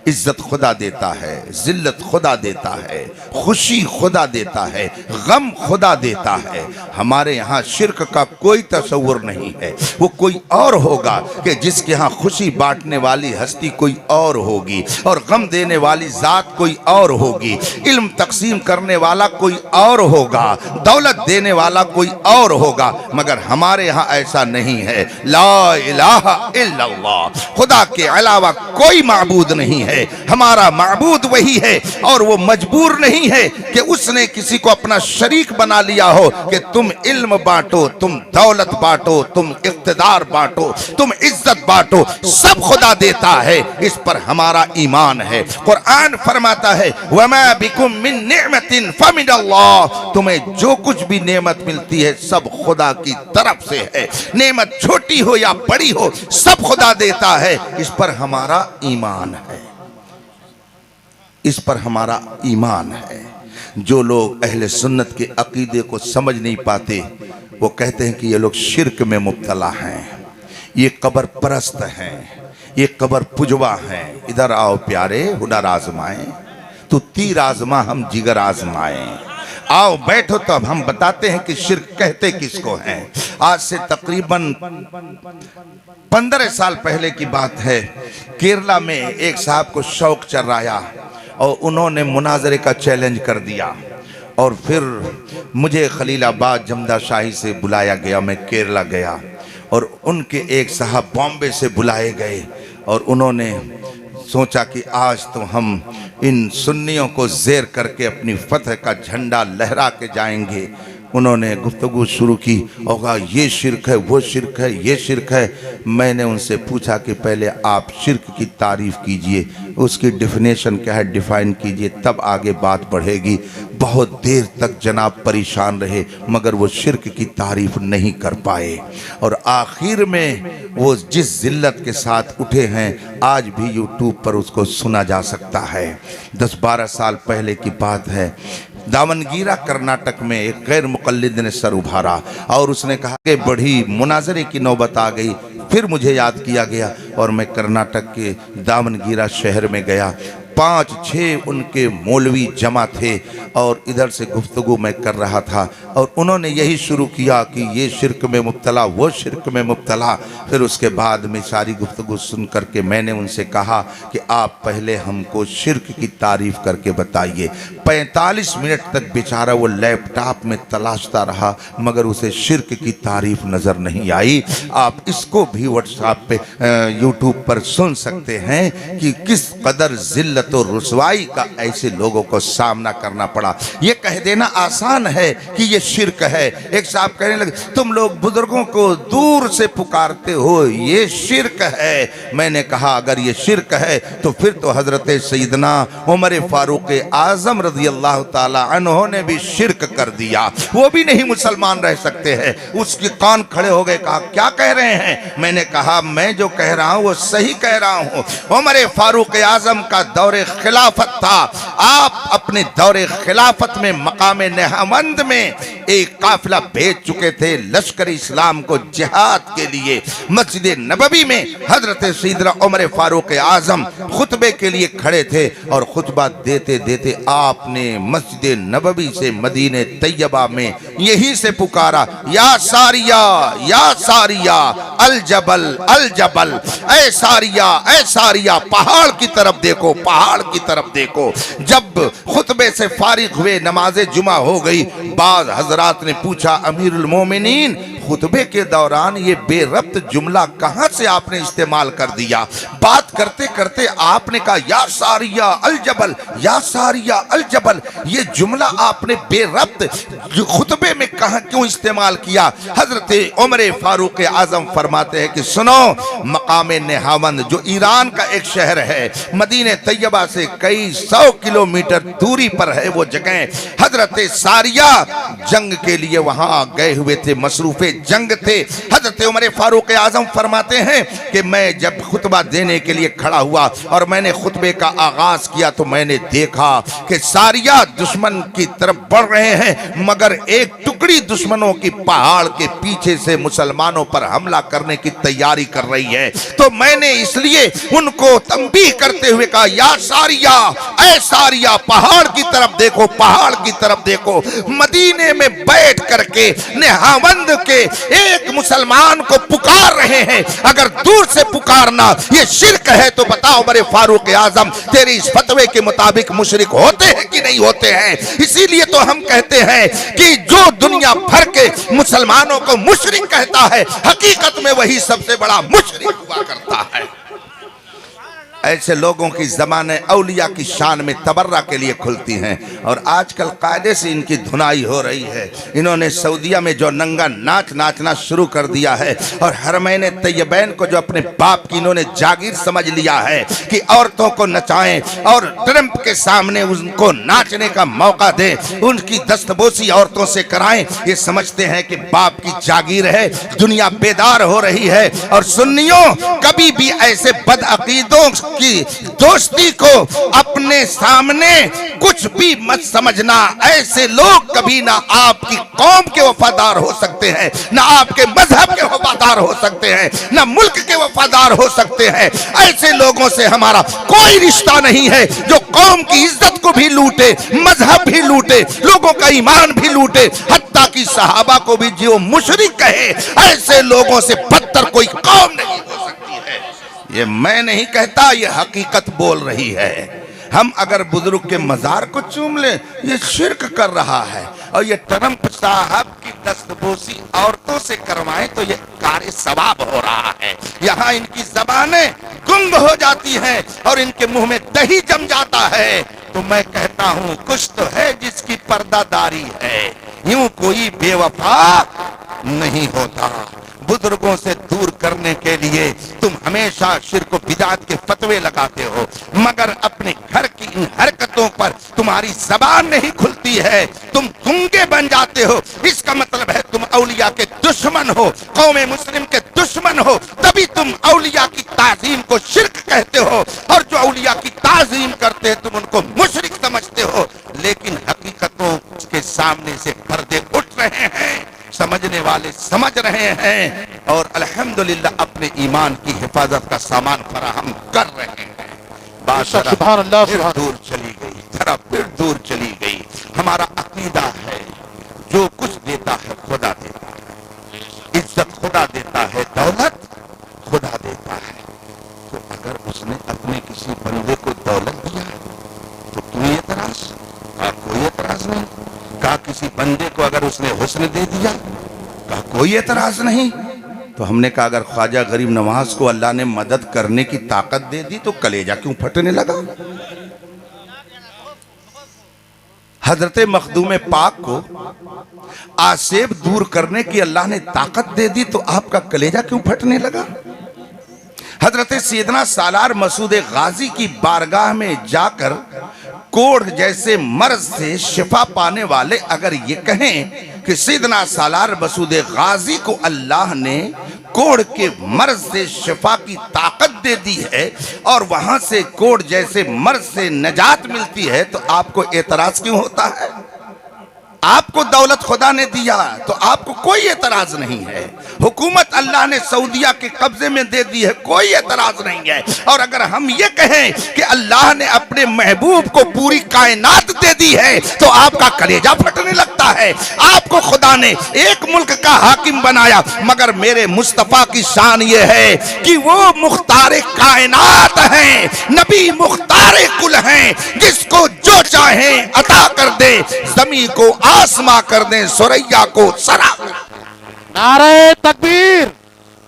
इज्जत खुदा देता है, जिल्लत खुदा देता है, खुशी खुदा देता है, गम खुदा देता है। हमारे यहाँ शिर्क का कोई तस्वुर नहीं है। वो कोई और होगा कि जिसके यहाँ खुशी बांटने वाली हस्ती कोई और होगी और गम देने वाली जात कोई और होगी, इल्म तकसीम करने वाला कोई और होगा, दौलत देने वाला कोई और होगा। मगर हमारे यहाँ ऐसा नहीं है। ला इलाहा इल्लल्लाह, खुदा के अलावा कोई माबूद नहीं है। हमारा माबूद वही है और वो मजबूर नहीं है कि उसने किसी को अपना शरीक बना लिया हो कि तुम इल्म बांटो, तुम दौलत बांटो, तुम इख्तिदार बांटो, तुम इज्जत बांटो। सब खुदा देता है, इस पर हमारा ईमान है। कुरान फरमाता है वमा बिकुम मिन निअमतिन फमिनल्लाह, तुम्हें जो कुछ भी नेमत मिलती है सब खुदा की तरफ से है। नेमत छोटी हो या बड़ी हो सब खुदा देता है, इस पर हमारा ईमान है, इस पर हमारा ईमान है। जो लोग अहले सुन्नत के अकीदे को समझ नहीं पाते वो कहते हैं कि ये लोग शिर्क में मुब्तला हैं, ये कब्र परस्त हैं, ये कब्र पुजवा हैं। इधर आओ प्यारे, हुनर आजमाएं, तू तीर आजमा हम जिगर आजमाएं। आओ बैठो तो अब हम बताते हैं कि शिर्क कहते किसको हैं। आज से तकरीबन 15 साल पहले की बात है। केरला में एक साहब को शौक चर्राया और उन्होंने मुनाजरे का चैलेंज कर दिया और फिर मुझे खलीलाबाद जमदा शाही से बुलाया गया। मैं केरला गया और उनके एक साहब बॉम्बे से बुलाए गए और उन्होंने सोचा कि आज तो हम इन सुन्नियों को ज़ेर करके अपनी फतह का झंडा लहरा के जाएंगे। उन्होंने गुफ्तगू शुरू की, होगा ये शिर्क है, वो शिर्क है, ये शिर्क है। मैंने उनसे पूछा कि पहले आप शिर्क की तारीफ़ कीजिए, उसकी डिफिनेशन क्या है डिफ़ाइन कीजिए, तब आगे बात बढ़ेगी। बहुत देर तक जनाब परेशान रहे मगर वो शिर्क की तारीफ़ नहीं कर पाए और आखिर में वो जिस जिल्लत के साथ उठे हैं आज भी यूट्यूब पर उसको सुना जा सकता है। 10-12 साल पहले की बात है। दावनगीरा कर्नाटक में एक गैर मुक़ल्लिद ने सर उभारा और उसने कहा कि बड़ी मुनाजरे की नौबत आ गई। फिर मुझे याद किया गया और मैं कर्नाटक के दावनगीरा शहर में गया। 5-6 उनके मौलवी जमा थे और इधर से गुफ्तगू मैं कर रहा था और उन्होंने यही शुरू किया कि ये शिर्क में मुब्तला, वो शिर्क में मुब्तला। फिर उसके बाद में सारी गुफ्तगू सुन करके मैंने उनसे कहा कि आप पहले हमको शिर्क की तारीफ़ करके बताइए। 45 मिनट तक बेचारा वो लैपटॉप में तलाशता रहा मगर उसे शिर्क की तारीफ़ नज़र नहीं आई। आप इसको भी व्हाट्सएप पे यूट्यूब पर सुन सकते हैं कि किस कदर जिल्लत और रुसवाई का ऐसे लोगों को सामना करना पड़ा। ये कह देना आसान है कि ये शिर्क है। एक साहब कहने लगे तुम लोग बुजुर्गों को दूर से पुकारते हो, ये शिर्क है। मैंने कहा अगर ये शिर्क है तो फिर तो हजरत सैयदना उमर फारूक आजम रज़ी अल्लाह ताला अन्हो ने भी शिर्क कर दिया, वो भी नहीं मुसलमान रह सकते हैं। उसके कान खड़े हो गए, कहा क्या कह रहे हैं? मैंने कहा मैं जो कह रहा हूँ वो सही कह रहा हूँ। उमर फारूक आजम का दौरे खिलाफत था। आप अपने दौरे खिलाफत में मकामे नेहामंद में एक काफिला भेज चुके थे लश्कर इस्लाम को जिहाद के लिए। मस्जिद नबवी में हजरत सैयदना उमर फारूक आजम खुतबे के लिए खड़े थे और खुतबा देते देते आपने मस्जिद नबवी से मदीने तैयबा में यही से पुकारा, या सारिया, या सारिया, अल जबल, अल जबल, ऐ सारिया, ऐ सारिया, पहाड़ की तरफ देखो, पहाड़ की तरफ देखो। जब खुतबे से फारिग हुए, नमाज जुमा हो गई, बाद हजरात ने पूछा अमीरुल मोमिनीन खुतबे के दौरान ये बेरब्त जुमला कहां से आपने इस्तेमाल कर दिया? बात करते करते आपने कहा या सारिया अल जबल, या सारिया अल जबल। ये जुमला आपने बेरब्त खुतबे में कहां क्यों इस्तेमाल किया? हजरत उमर फारूक आजम फरमाते हैं कि सुनो, मकाम नेहावंद जो ईरान का एक शहर है, मदीने तैयबा से कई 100 किलोमीटर दूरी पर है वो जगह। हजरत सारिया जंग के लिए वहां गए हुए थे, मसरूफे जंग थे। हजरत उमर फारूक आजम फरमाते हैं कि मैं जब खुतबा देने के लिए खड़ा हुआ और मैंने खुतबे का आगाज किया तो मैंने देखा कि सारिया दुश्मन की तरफ बढ़ रहे हैं, मगर एक टुकड़ी दुश्मनों की पहाड़ के पीछे से मुसलमानों पर हमला करने की तैयारी कर रही है। तो मैंने इसलिए उनको तंबीह करते हुए कहा या सारिया, ऐ सारिया पहाड़ की तरफ देखो, पहाड़ की तरफ देखो। मदीने में बैठ करके नेहावंद के एक मुसलमान को पुकार रहे हैं, अगर दूर से पुकारना ये शिर्क है तो बताओ उमर फारूक आजम तेरे इस फतवे के मुताबिक मुशरिक होते हैं कि नहीं होते हैं? इसीलिए तो हम कहते हैं कि जो दुनिया भर के मुसलमानों को मुशरिक कहता है, हकीकत में वही सबसे बड़ा मुशरिक हुआ करता है। ऐसे लोगों की ज़बानें औलिया की शान में तबर्रा के लिए खुलती हैं और आजकल कायदे से इनकी धुनाई हो रही है। इन्होंने सऊदिया में जो नंगा नाच नाचना शुरू कर दिया है और हरमैन तैयबैन को जो अपने बाप की इन्होंने जागीर समझ लिया है कि औरतों को नचाएं और ट्रंप के सामने उनको नाचने का मौका दें, उनकी दस्तबोसी औरतों से कराएं। ये समझते हैं कि बाप की जागीर है। दुनिया बेदार हो रही है और सुन्नियों कभी भी ऐसे बदअकीदों की दोस्ती को अपने सामने कुछ भी मत समझना। ऐसे लोग कभी ना आपकी कौम के वफादार हो सकते हैं, ना आपके मजहब के वफादार हो सकते हैं, ना मुल्क के वफादार हो सकते हैं। ऐसे लोगों से हमारा कोई रिश्ता नहीं है जो कौम की इज्जत को भी लूटे, मजहब भी लूटे, लोगों का ईमान भी लूटे, हत्ता की सहाबा को भी जो मुशरिक कहे। ऐसे लोगों से बदतर कोई कौम नहीं हो सकती है। ये मैं नहीं कहता, ये हकीकत बोल रही है। हम अगर बुजुर्ग के मजार को चूम ले, ये शिर्क कर रहा है। और ये ट्रंप साहब की दस्तबोसी औरतों से करवाएं तो ये कार्य सवाब हो रहा है। यहाँ इनकी जबानें गुंग हो जाती हैं और इनके मुंह में दही जम जाता है। तो मैं कहता हूँ कुछ तो है जिसकी पर्दादारी है, यूं कोई बेवफा नहीं होता। बुजुर्गों से दूर करने के लिए तुम हमेशा शिर्क व बिदअत के फतवे लगाते हो, मगर अपने घर की इन हरकतों पर तुम्हारी जबान नहीं खुलती है, तुम गूंगे बन जाते हो। इसका मतलब है तुम औलिया के दुश्मन हो, कौम मुस्लिम के दुश्मन हो। तभी तुम औलिया की ताजीम को शिर्क कहते हो और जो औलिया की ताजीम करते हैं तुम उनको मुशरिक समझते हो। लेकिन हकीकतों के सामने से पर्दे उठ रहे हैं, समझने वाले समझ रहे हैं और अल्हम्दुलिल्लाह अपने ईमान की हिफाजत का सामान फराहम कर रहे हैं। बात दूर चली गई, जरा फिर दूर चली गई। हमारा अकीदा है जो कुछ देता है खुदा देता है, इज्जत खुदा देता है, दौलत खुदा देता है। तो अगर उसने अपने किसी बंदे को दौलत दिया तो क्यों एतराज? कोई एतराज नहीं। कहा किसी बंदे को अगर उसने हुस्न दे दिया, कहा कोई एतराज नहीं। तो हमने कहा अगर ख्वाजा गरीब नवाज को अल्लाह ने मदद करने की ताकत दे दी तो कलेजा क्यों फटने लगा? हजरत मखदूम पाक को आसेब दूर करने की अल्लाह ने ताकत दे दी तो आपका कलेजा क्यों फटने लगा? हजरत सैयदना सालार मसूद गाजी की बारगाह में जाकर कोढ़ जैसे मर्ज से शिफा पाने वाले अगर ये कहें कि सैयदना सालार मसूद गाजी को अल्लाह ने कोढ़ के मर्ज से शिफा की ताकत दे दी है और वहां से कोढ़ जैसे मर्ज से नजात मिलती है, तो आपको एतराज क्यों होता है? आपको दौलत खुदा ने दिया तो आपको कोई एतराज नहीं है। हुकूमत अल्लाह ने सऊदिया के कब्जे में दे दी है, कोई एतराज नहीं है। और अगर हम ये कहें कि अल्लाह ने अपने महबूब को पूरी कायनात दे दी है तो आपका कलेजा फटने लगता है। आपको खुदा ने एक मुल्क का हाकिम बनाया, मगर मेरे मुस्तफा की शान ये है कि वो मुख्तार कायनात हैं, नबी मुख्तार कुल हैं, जिसको जो चाहे अता कर दे, जमीन को आसमां कर दें, सुरैया को सरा। नारे तकबीर,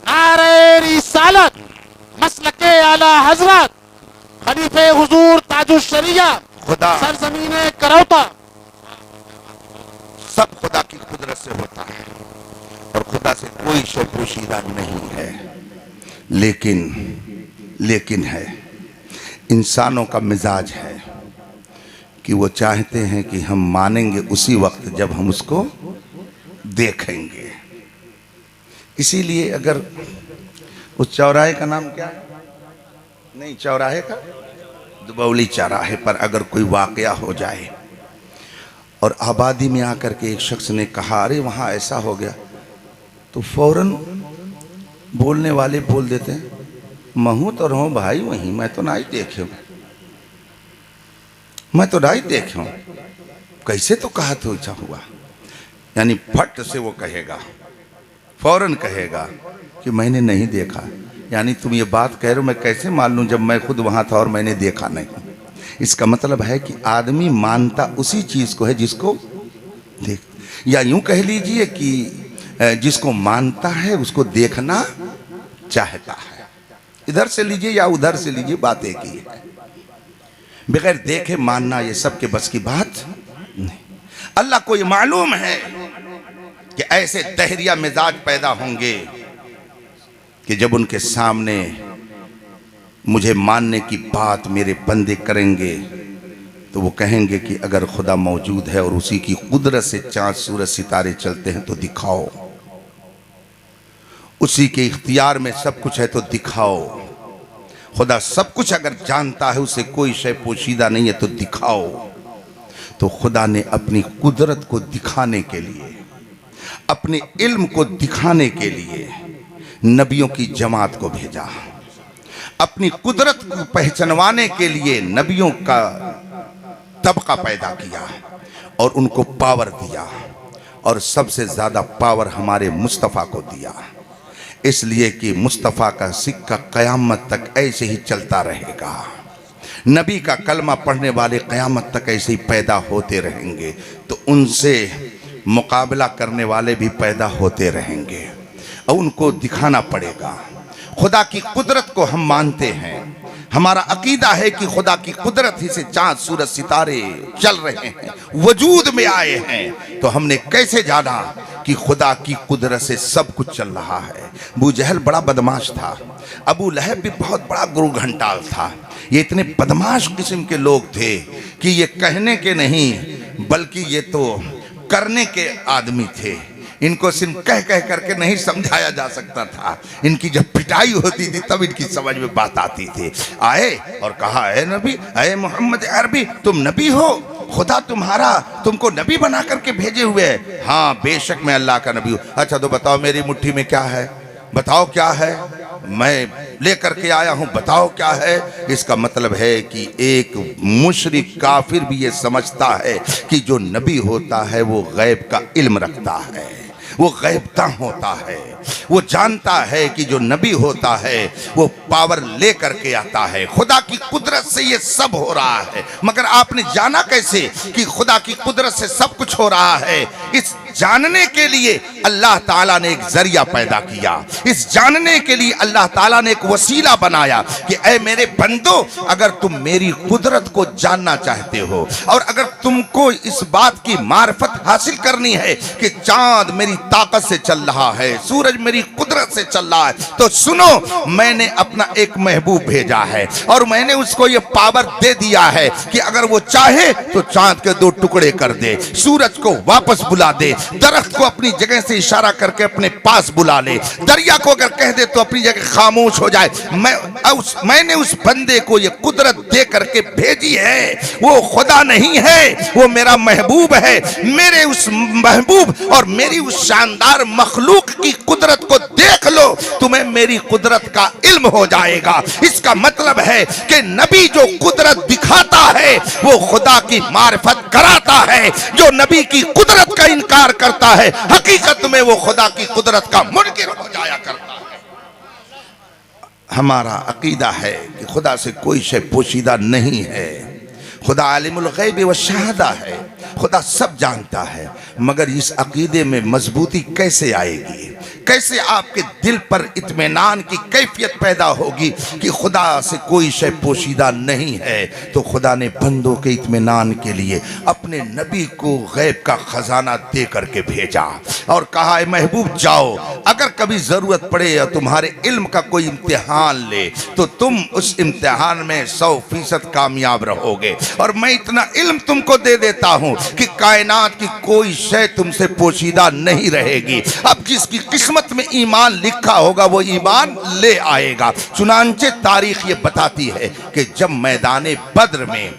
नारे रिसालत, मसलके आला हजरत, खलीफे हुजूर ताजुश शरिया, खुदा सरजमीने करौता। सब खुदा की कुदरत से होता है और खुदा से कोई शय पोशीदा नहीं है। लेकिन है, इंसानों का मिजाज है कि वो चाहते हैं कि हम मानेंगे उसी वक्त जब हम उसको देखेंगे। इसीलिए अगर उस चौराहे का नाम क्या है, नहीं चौराहे का, दुबौली चौराहे पर अगर कोई वाकया हो जाए और आबादी में आकर के एक शख्स ने कहा अरे वहाँ ऐसा हो गया, तो फौरन बोलने वाले बोल देते हैं महू तो रहो भाई वहीं, मैं तो नहीं देखे हूँ, मैं तो नहीं देखे हूँ, कैसे तो कहा तो अच्छा हुआ। यानी फट से वो कहेगा, फौरन कहेगा कि मैंने नहीं देखा। यानी तुम ये बात कह रहे हो, मैं कैसे मान लूँ जब मैं खुद वहाँ था और मैंने देखा नहीं। इसका मतलब है कि आदमी मानता उसी चीज़ को है जिसको देख, या यूं कह लीजिए कि जिसको मानता है उसको देखना चाहता है। इधर से लीजिए या उधर से लीजिए, बात एक ही है। बगैर देखे मानना ये सबके बस की बात नहीं। अल्लाह को ये मालूम है कि ऐसे दहरिया मिजाज पैदा होंगे कि जब उनके सामने मुझे मानने की बात मेरे बंदे करेंगे तो वो कहेंगे कि अगर खुदा मौजूद है और उसी की कुदरत से चांद सूरज सितारे चलते हैं तो दिखाओ, उसी के इख्तियार में सब कुछ है तो दिखाओ। खुदा सब कुछ अगर जानता है, उसे कोई शय पोशीदा नहीं है तो दिखाओ। तो खुदा ने अपनी कुदरत को दिखाने के लिए, अपने इल्म को दिखाने के लिए नबियों की जमात को भेजा। अपनी कुदरत को पहचानवाने के लिए नबियों का तबका पैदा किया और उनको पावर दिया, और सबसे ज़्यादा पावर हमारे मुस्तफ़ा को दिया, इसलिए कि मुस्तफ़ा का सिक्का क़यामत तक ऐसे ही चलता रहेगा। नबी का कलमा पढ़ने वाले क़यामत तक ऐसे ही पैदा होते रहेंगे, तो उनसे मुकाबला करने वाले भी पैदा होते रहेंगे और उनको दिखाना पड़ेगा। खुदा की कुदरत को हम मानते हैं, हमारा अकीदा है कि खुदा की कुदरत ही से चांद सूरज सितारे चल रहे हैं, वजूद में आए हैं। तो हमने कैसे जाना कि खुदा की कुदरत से सब कुछ चल रहा है। अबू जहल बड़ा बदमाश था, अबू लहब भी बहुत बड़ा गुरु घंटाल था। ये इतने बदमाश किस्म के लोग थे कि ये कहने के नहीं बल्कि ये तो करने के आदमी थे। इनको सिर्फ कह कह करके नहीं समझाया जा सकता था, इनकी जब पिटाई होती थी तब इनकी समझ में बात आती थी। आए और कहा है नबी, अरे मोहम्मद अरबी तुम नबी हो, खुदा तुमको नबी बना करके भेजे हुए है। हाँ बेशक मैं अल्लाह का नबी हूँ। अच्छा तो बताओ मेरी मुट्ठी में क्या है, बताओ क्या है, मैं लेकर के आया हूँ, बताओ क्या है। इसका मतलब है कि एक मुशरिक काफिर भी ये समझता है कि जो नबी होता है वो गैब का इल्म रखता है, वो गैबता होता है, वो जानता है कि जो नबी होता है वो पावर ले करके आता है। खुदा की कुदरत से ये सब हो रहा है। मगर आपने जाना कैसे कि खुदा की कुदरत से सब कुछ हो रहा है? इस जानने के लिए अल्लाह ताला ने एक जरिया पैदा किया, इस जानने के लिए अल्लाह ताला ने एक वसीला बनाया कि ऐ मेरे बंदो, अगर तुम मेरी कुदरत को जानना चाहते हो और अगर तुमको इस बात की मार्फत हासिल करनी है कि चांद मेरी ताकत से चल रहा है, सूरज मेरी कुदरत से चल रहा है, तो सुनो मैंने अपना एक महबूब भेजा है और मैंने उसको ये पावर दे दिया है कि अगर वो चाहे तो चांद के 2 टुकड़े कर दे, सूरज को वापस बुला दे, दरख्त को अपनी जगह से इशारा करके अपने पास बुला ले, दरिया को अगर कह दे तो अपनी जगह खामोश हो जाए। मैंने उस बंदे को ये कुदरत दे करके भेजी है। वो खुदा नहीं है, वो मेरा महबूब है। मेरे उस महबूब और मेरी उस शानदार मखलूक की कुदरत को देख लो, तुम्हें मेरी कुदरत का इल्म हो जाएगा। इसका मतलब है कि नबी जो कुदरत दिखाता है वो खुदा की मार्फत कराता है। जो नबी की कुदरत का इनकार करता है हकीकत में वो खुदा की कुदरत का मुनकिर हो जाया करता है। हमारा अकीदा है कि खुदा से कोई शय पोशीदा नहीं है। खुदा आलिमुल गैब व शहादा है। खुदा सब जानता है, मगर इस अकीदे में मजबूती कैसे आएगी, कैसे आपके दिल पर इत्मीनान की कैफियत पैदा होगी कि खुदा से कोई शय पोशीदा नहीं है। तो खुदा ने बंदों के इत्मीनान के लिए अपने नबी को गैब का खजाना दे करके भेजा और कहा, महबूब जाओ, अगर कभी जरूरत पड़े या तुम्हारे इल्म का कोई इम्तिहान ले तो तुम उस इम्तिहान में 100% कामयाब रहोगे। और मैं इतना इल्म तुमको दे देता हूं कि कायनात की कोई शय तुमसे पोशीदा नहीं रहेगी। अब जिसकी किस्मत में ईमान लिखा होगा वो ईमान ले आएगा। चुनांचे तारीख ये बताती है कि जब मैदाने बद्र में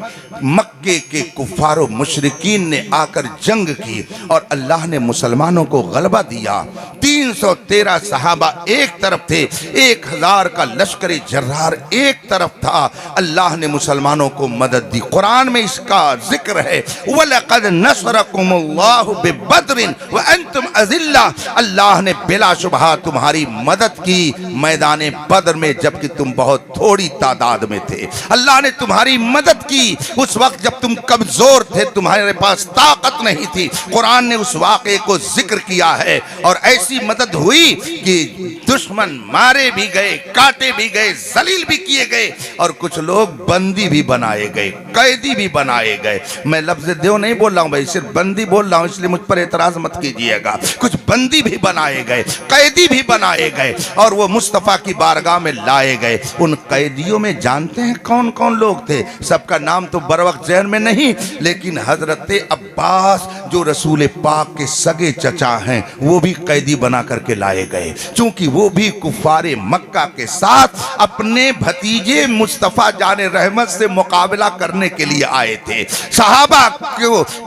मक्के के कुफारो मुशरिकीन ने आकर जंग की और अल्लाह ने मुसलमानों को गलबा दिया, 313 सहाबा एक तरफ थे, 1000 का लश्कर जर्रार एक तरफ था। अल्लाह ने मुसलमानों को मदद दी। कुरान में इसका जिक्र है, वलक़द नसरकुमुल्लाहु बिबद्रिन व अंतुम अज़िल्ला। अल्लाह ने बिलाशुबहा तुम्हारी मदद की मैदाने बद्र में जबकि तुम बहुत थोड़ी तादाद में थे। अल्लाह ने तुम्हारी मदद की उस वक्त जब तुम कमजोर थे, तुम्हारे पास ताकत नहीं थी। कुरान ने उस वाक़े को जिक्र किया है और ऐसी मदद हुई कि दुश्मन मारे भी गए, काटे भी गए, जलील भी किए गए और कुछ लोग बंदी भी बनाए गए, कैदी भी बनाए गए। मैं लफ्ज़ देव नहीं बोल रहा हूँ भाई, सिर्फ बंदी बोल रहा हूँ, इसलिए मुझ पर एतराज मत कीजिएगा। कुछ बंदी भी बनाए गए, कैदी भी बनाए गए और वो मुस्तफ़ा की बारगाह में लाए गए। उन कैदियों में जानते हैं कौन कौन लोग थे? सबका नाम तो बर वक्त ज़हन में नहीं, लेकिन हजरत अब्बास जो रसूल पाक के सगे चचा हैं वो भी कैदी बना करके लाए गए, क्योंकि वो भी कुफारे मक्का के साथ अपने भतीजे मुस्तफ़ा जाने रहमत से मुकाबला करने के लिए आए थे। सहाबा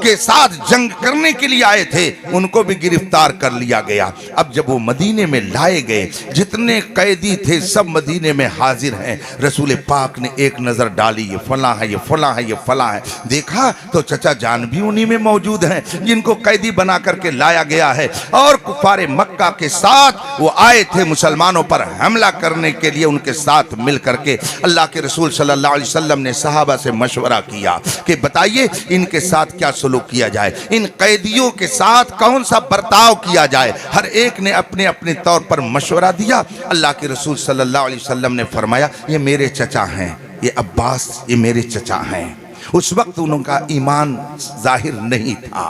के साथ जंग करने के लिए आए थे, उनको भी गिरफ्तार कर लिया गया। अब जब वो मदीने में लाए गए, जितने कैदी थे सब मदीने में हाजिर हैं। रसूल पाक ने एक नज़र डाली, ये फला है, ये फला है, ये फला है। देखा तो चचा जान भी उन्हीं में मौजूद हैं जिनको कैदी बना करके लाया गया है। और कुफारे मक्का के साथ वो आए थे मुसलमानों पर हमला करने के लिए। उनके साथ मिल करके अल्लाह के रसूल सल्लल्लाहु अलैहि वसल्लम ने सहाबा से मशवरा किया कि बताइए इनके साथ क्या सलूक किया जाए, इन कैदियों के साथ कौन सा बर्ताव किया जाए। हर एक ने अपने अपने तौर पर मशवरा दिया। अल्लाह के रसूल सल्लल्लाहु अलैहि वसल्लम ने फरमाया, ये मेरे चचा हैं, ये अब्बास ये मेरे चचा हैं। उस वक्त उनका ईमान जाहिर नहीं था,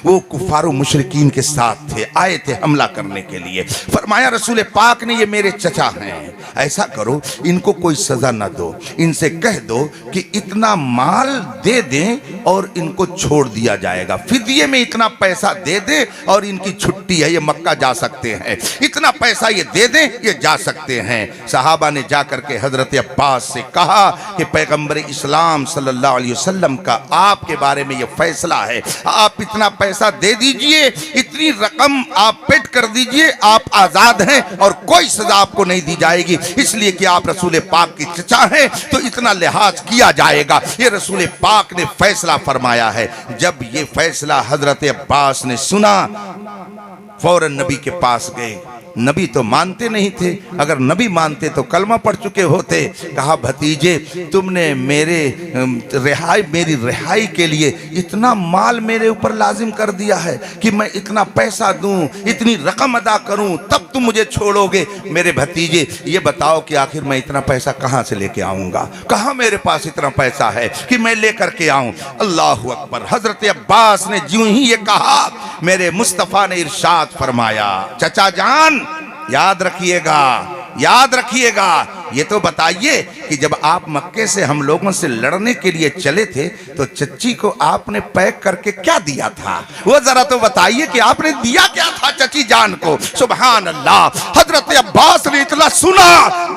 वो कुफारो मुशरिकीन के साथ थे, आए थे हमला करने के लिए। फरमाया रसूल पाक ने, ये मेरे चचा हैं, ऐसा करो इनको कोई सजा ना दो, इनसे कह दो कि इतना माल दे दें और इनको छोड़ दिया जाएगा, फिदिये में इतना पैसा दे दें और इनकी छुट्टी है, ये मक्का जा सकते हैं, इतना पैसा ये दे दें, ये जा सकते हैं। सहाबा ने जाकर के हजरत अब्बास से कहा कि पैगंबर इस्लाम सल्लल्लाहु अलैहि वसल्लम का आपके बारे में ये फैसला है, आप इतना पैसा दे दीजिए, इतनी रकम आप पेड कर दीजिए, आप आजाद हैं और कोई सजा आपको नहीं दी जाएगी, इसलिए कि आप रसूल पाक के चचा हैं तो इतना लिहाज किया जाएगा। ये रसूल पाक ने फैसला फरमाया है। जब ये फैसला हजरत अब्बास ने सुना, फौरन नबी के पास गए। नबी तो मानते नहीं थे, अगर नबी मानते तो कलमा पढ़ चुके होते। कहा, भतीजे तुमने मेरी रिहाई के लिए इतना माल मेरे ऊपर लाजिम कर दिया है कि मैं इतना पैसा दूं, इतनी रकम अदा करूं, तब तुम मुझे छोड़ोगे। मेरे भतीजे ये बताओ कि आखिर मैं इतना पैसा कहां से लेके आऊंगा, कहां मेरे पास इतना पैसा है कि मैं लेकर के आऊं। अल्लाह अकबर। हजरत अब्बास ने ज्यों ही ये कहा, मेरे मुस्तफ़ा ने इरशाद फरमाया, चचा जान याद रखिएगा, याद रखिएगा, ये तो बताइए कि जब आप मक्के से हम लोगों से लड़ने के लिए चले थे तो चच्ची को आपने पैक करके क्या दिया था, वो जरा तो बताइए कि आपने दिया क्या था चची जान को। सुभान अल्लाह। हजरत अब्बास ने इतना सुना,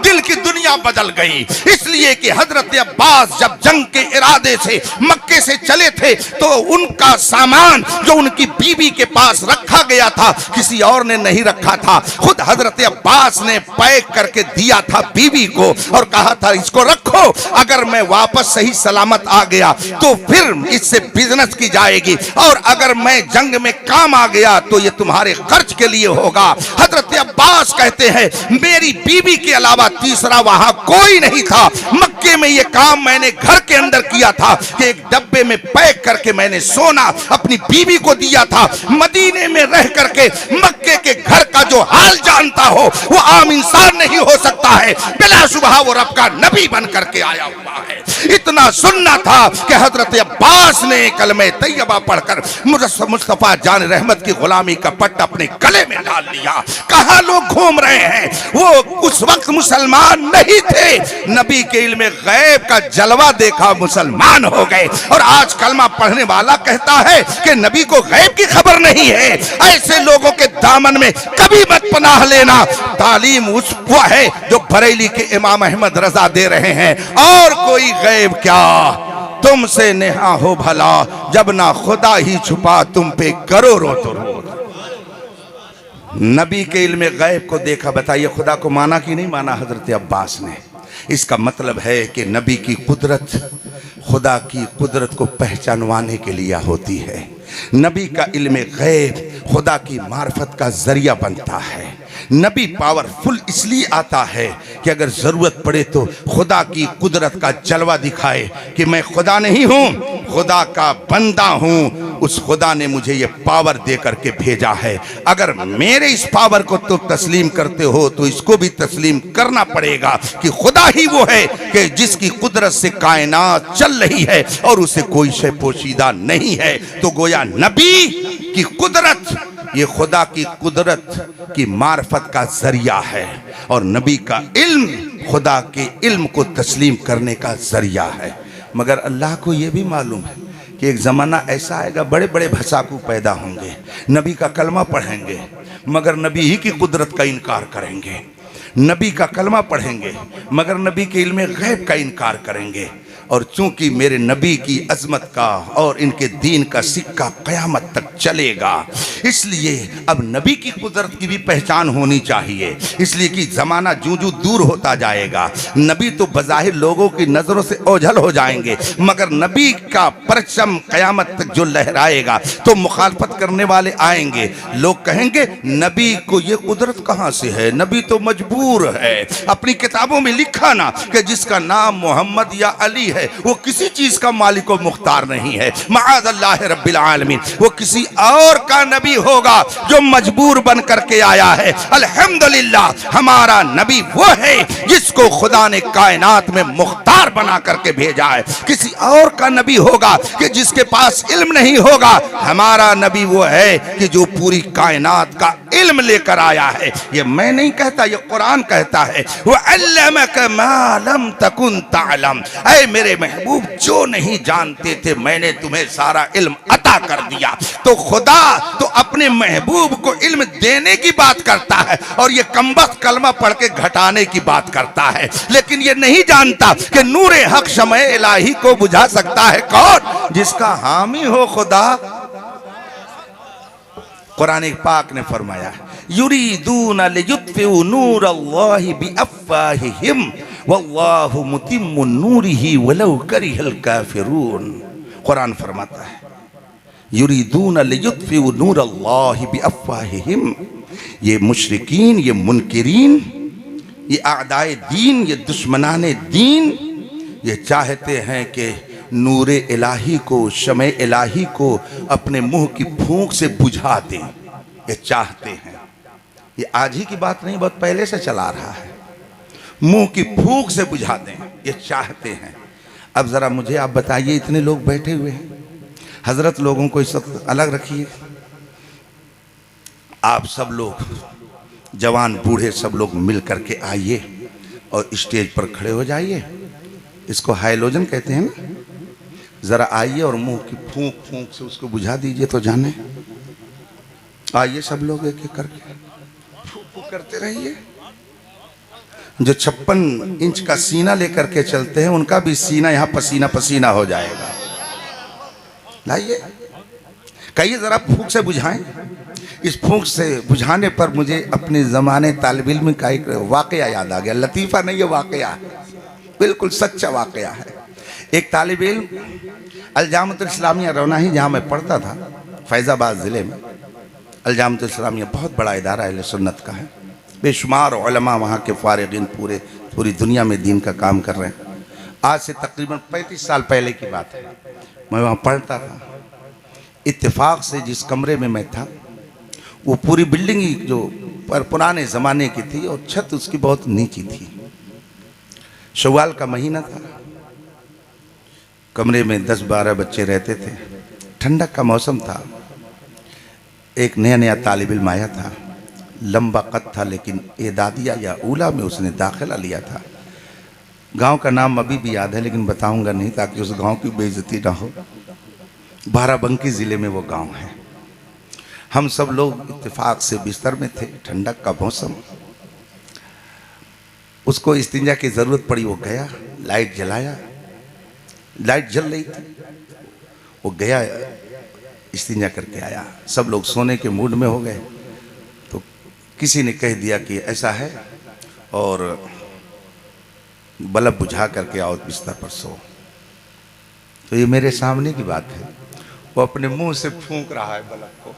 दिल की दुनिया बदल गई, इसलिए कि हजरत अब्बास जब जंग के इरादे से मक्के से चले थे तो उनका सामान जो उनकी बीवी के पास रखा गया था किसी और ने नहीं रखा था, खुद हजरत अब्बास ने पैक करके दिया था बीवी को और कहा था इसको रखो, अगर मैं वापस सही सलामत आ गया तो फिर इससे बिजनेस की जाएगी और अगर मैं जंग में काम आ गया तो ये तुम्हारे खर्च के लिए होगा। हजरत अब्बास कहते हैं मेरी बीवी के अलावा तीसरा वहां कोई नहीं था। मक्के में ये काम मैंने घर के अंदर किया था कि एक डब्बे में पैक करके मैंने सोना अपनी बीवी को दिया था। मदीने में रह करके मक्के के घर का जो हाल जानता हो वो आम इंसान नहीं हो सकता है, बिलाशुबहा वो रब का नबी बन करके आया हुआ है। इतना सुनना था कि हजरत अब्बास ने कलमे तैयबा पढ़कर मुस्तफा जान रहमत की गुलामी का पट्ट अपने गले में डाल लिया। कहां लोग घूम रहे हैं, वो उस वक्त मुसलमान नहीं थे, नबी के इल्म गैब का जलवा देखा मुसलमान हो गए। और आज कलमा पढ़ने वाला कहता है कि नबी को गैब की खबर नहीं है। ऐसे लोगों के दामन में कभी मत पनाह लेना। तालीम उस वो है जो बरेली के इमाम अहमद रजा दे रहे हैं, और कोई गैब क्या, तुमसे नेहा हो भला जब ना खुदा ही छुपा तुम पे करो रो तो रो। नबी के इल्म गैब को देखा, बताइए खुदा को माना कि नहीं माना हजरत अब्बास ने। इसका मतलब है कि नबी की कुदरत खुदा की कुदरत को पहचानवाने के लिए होती है। नबी का इल्म गैब खुदा की मार्फत का जरिया बनता है। नबी पावरफुल इसलिए आता है कि अगर जरूरत पड़े तो खुदा की कुदरत का जलवा दिखाए कि मैं खुदा नहीं हूं, खुदा का बंदा हूं। उस खुदा ने मुझे ये पावर दे करके भेजा है। अगर मेरे इस पावर को तो तस्लीम करते हो तो इसको भी तस्लीम करना पड़ेगा कि खुदा ही वो है कि जिसकी कुदरत से कायनात चल रही है और उसे कोई शय पोशीदा नहीं है। तो गोया नबी की कुदरत ये खुदा की कुदरत की मार्फत का जरिया है, और नबी का इल्म खुदा के इल्म को तस्लीम करने का जरिया है। मगर अल्लाह को यह भी मालूम है कि एक ज़माना ऐसा आएगा, बड़े बड़े भसाकू पैदा होंगे, नबी का कलमा पढ़ेंगे मगर नबी ही की कुदरत का इनकार करेंगे, नबी का कलमा पढ़ेंगे मगर नबी के इल्म गैब का इनकार करेंगे। और चूंकि मेरे नबी की अजमत का और इनके दीन का सिक्का क़यामत तक चलेगा, इसलिए अब नबी की कुदरत की भी पहचान होनी चाहिए। इसलिए कि ज़माना जूं जूं दूर होता जाएगा, नबी तो बज़ाहिर लोगों की नज़रों से ओझल हो जाएंगे, मगर नबी का परचम क़यामत तक जो लहराएगा तो मुखालफत करने वाले आएंगे। लोग कहेंगे नबी को ये कुदरत कहाँ से है, नबी तो मजबूर है। अपनी किताबों में लिखा ना कि जिसका नाम मोहम्मद या अली है वो किसी चीज का मालिक व मुख्तार नहीं है, माअज़ल्लाह रब्बिल आलमीन। वो किसी और का नबी होगा जो मजबूर बन करके आया है। अल्हम्दुलिल्लाह हमारा नबी वो है जिसको खुदा ने कायनात में मुख्तार बना करके भेजा है। किसी और का नबी होगा कि जिसके पास इल्म नहीं होगा। हमारा नबी वो है कि जो पूरी कायनात का इल्म लेकर आया है। ये मैं नहीं कहता, ये कुरान कहता है, वो अल्लमका मा लम तकुन तअलम। ऐ मेरे महबूब, जो नहीं जानते थे मैंने तुम्हें सारा इल्म अता कर दिया। तो खुदा तो अपने महबूब को इल्म देने की बात करता है और ये कमबख्त कलमा पढ़ के घटाने की बात करता है, लेकिन ये नहीं जानता कि नूरे हक शमए इलाही को बुझा सकता है कौन, जिसका हामी हो खुदा। कुरान पाक ने फरमाया युरीदूना लियुत्फिउ नूरल्लाहि बिअफ़वाहिहिम वल्लाहु मुतिम्मु नूरिही वलौ करिहल काफिरून। कुरान फरमाता है युरीदूना लियुत्फिउ नूरल्लाहि बिअफ़वाहिहिम। ये मुशरिकीन, ये मुनकिरीन, ये आदाए दीन, ये दुश्मनाने दीन, ये चाहते हैं कि नूरे इलाही को, शमे इलाही को अपने मुंह की फूंक से बुझा दें। ये चाहते हैं, ये आज ही की बात नहीं, बहुत पहले से चला रहा है। मुंह की फूंक से बुझा दें, ये चाहते हैं। अब जरा मुझे आप बताइए, इतने लोग बैठे हुए हैं, हजरत लोगों को इस वक्त अलग रखिए। आप सब लोग जवान बूढ़े सब लोग मिल करके आइए और स्टेज पर खड़े हो जाइए। इसको हाइलोजन कहते हैं ना। जरा आइए और मुंह की फूंक फूंक से उसको बुझा दीजिए तो जाने। आइए सब लोग एक एक करके फूंक फूंक करते रहिए। जो 56 इंच का सीना लेकर के चलते हैं उनका भी सीना यहाँ पसीना पसीना हो जाएगा। लाइए, कहिए जरा फूंक से बुझाएं। इस फूंक से बुझाने पर मुझे अपने ज़माने तालिब इल्म का एक वाक़या याद आ गया। लतीफ़ा नहीं, ये वाक़या है, बिल्कुल सच्चा वाक़या है। एक तालिब इल्म अल-जामिअतुल इस्लामिया रौनाही, जहाँ मैं पढ़ता था, फैज़ाबाद ज़िले में। अल-जामिअतुल इस्लामिया बहुत बड़ा इदारा अहले सुन्नत का है। बेशुमार उलमा वहाँ के फारिगीन पूरी दुनिया में दीन का काम कर रहे हैं। आज से तकरीबन 35 साल पहले की बात है, मैं वहाँ पढ़ता था। इत्तेफाक से जिस कमरे में मैं था वो पूरी बिल्डिंग ही जो पुराने ज़माने की थी और छत उसकी बहुत नीची थी। शव्वाल का महीना था, कमरे में 10-12 बच्चे रहते थे, ठंडक का मौसम था। एक नया नया तालिब इल्म आया था, लंबा कद था, लेकिन एदादिया या ऊला में उसने दाखिला लिया था। गांव का नाम अभी भी याद है लेकिन बताऊंगा नहीं ताकि उस गांव की बेइज्जती ना हो। बाराबंकी ज़िले में वो गांव है। हम सब लोग इत्तेफाक से बिस्तर में थे, ठंडक का मौसम। उसको इस्तिंजा की ज़रूरत पड़ी, वो गया, लाइट जलाया, लाइट जल रही थी, वो गया इस्तिंजा करके आया। सब लोग सोने के मूड में हो गए तो किसी ने कह दिया कि ऐसा है और बल्ब बुझा करके आओ बिस्तर पर सो। तो ये मेरे सामने की बात है, वो अपने मुंह से फूंक रहा है बल्ब को।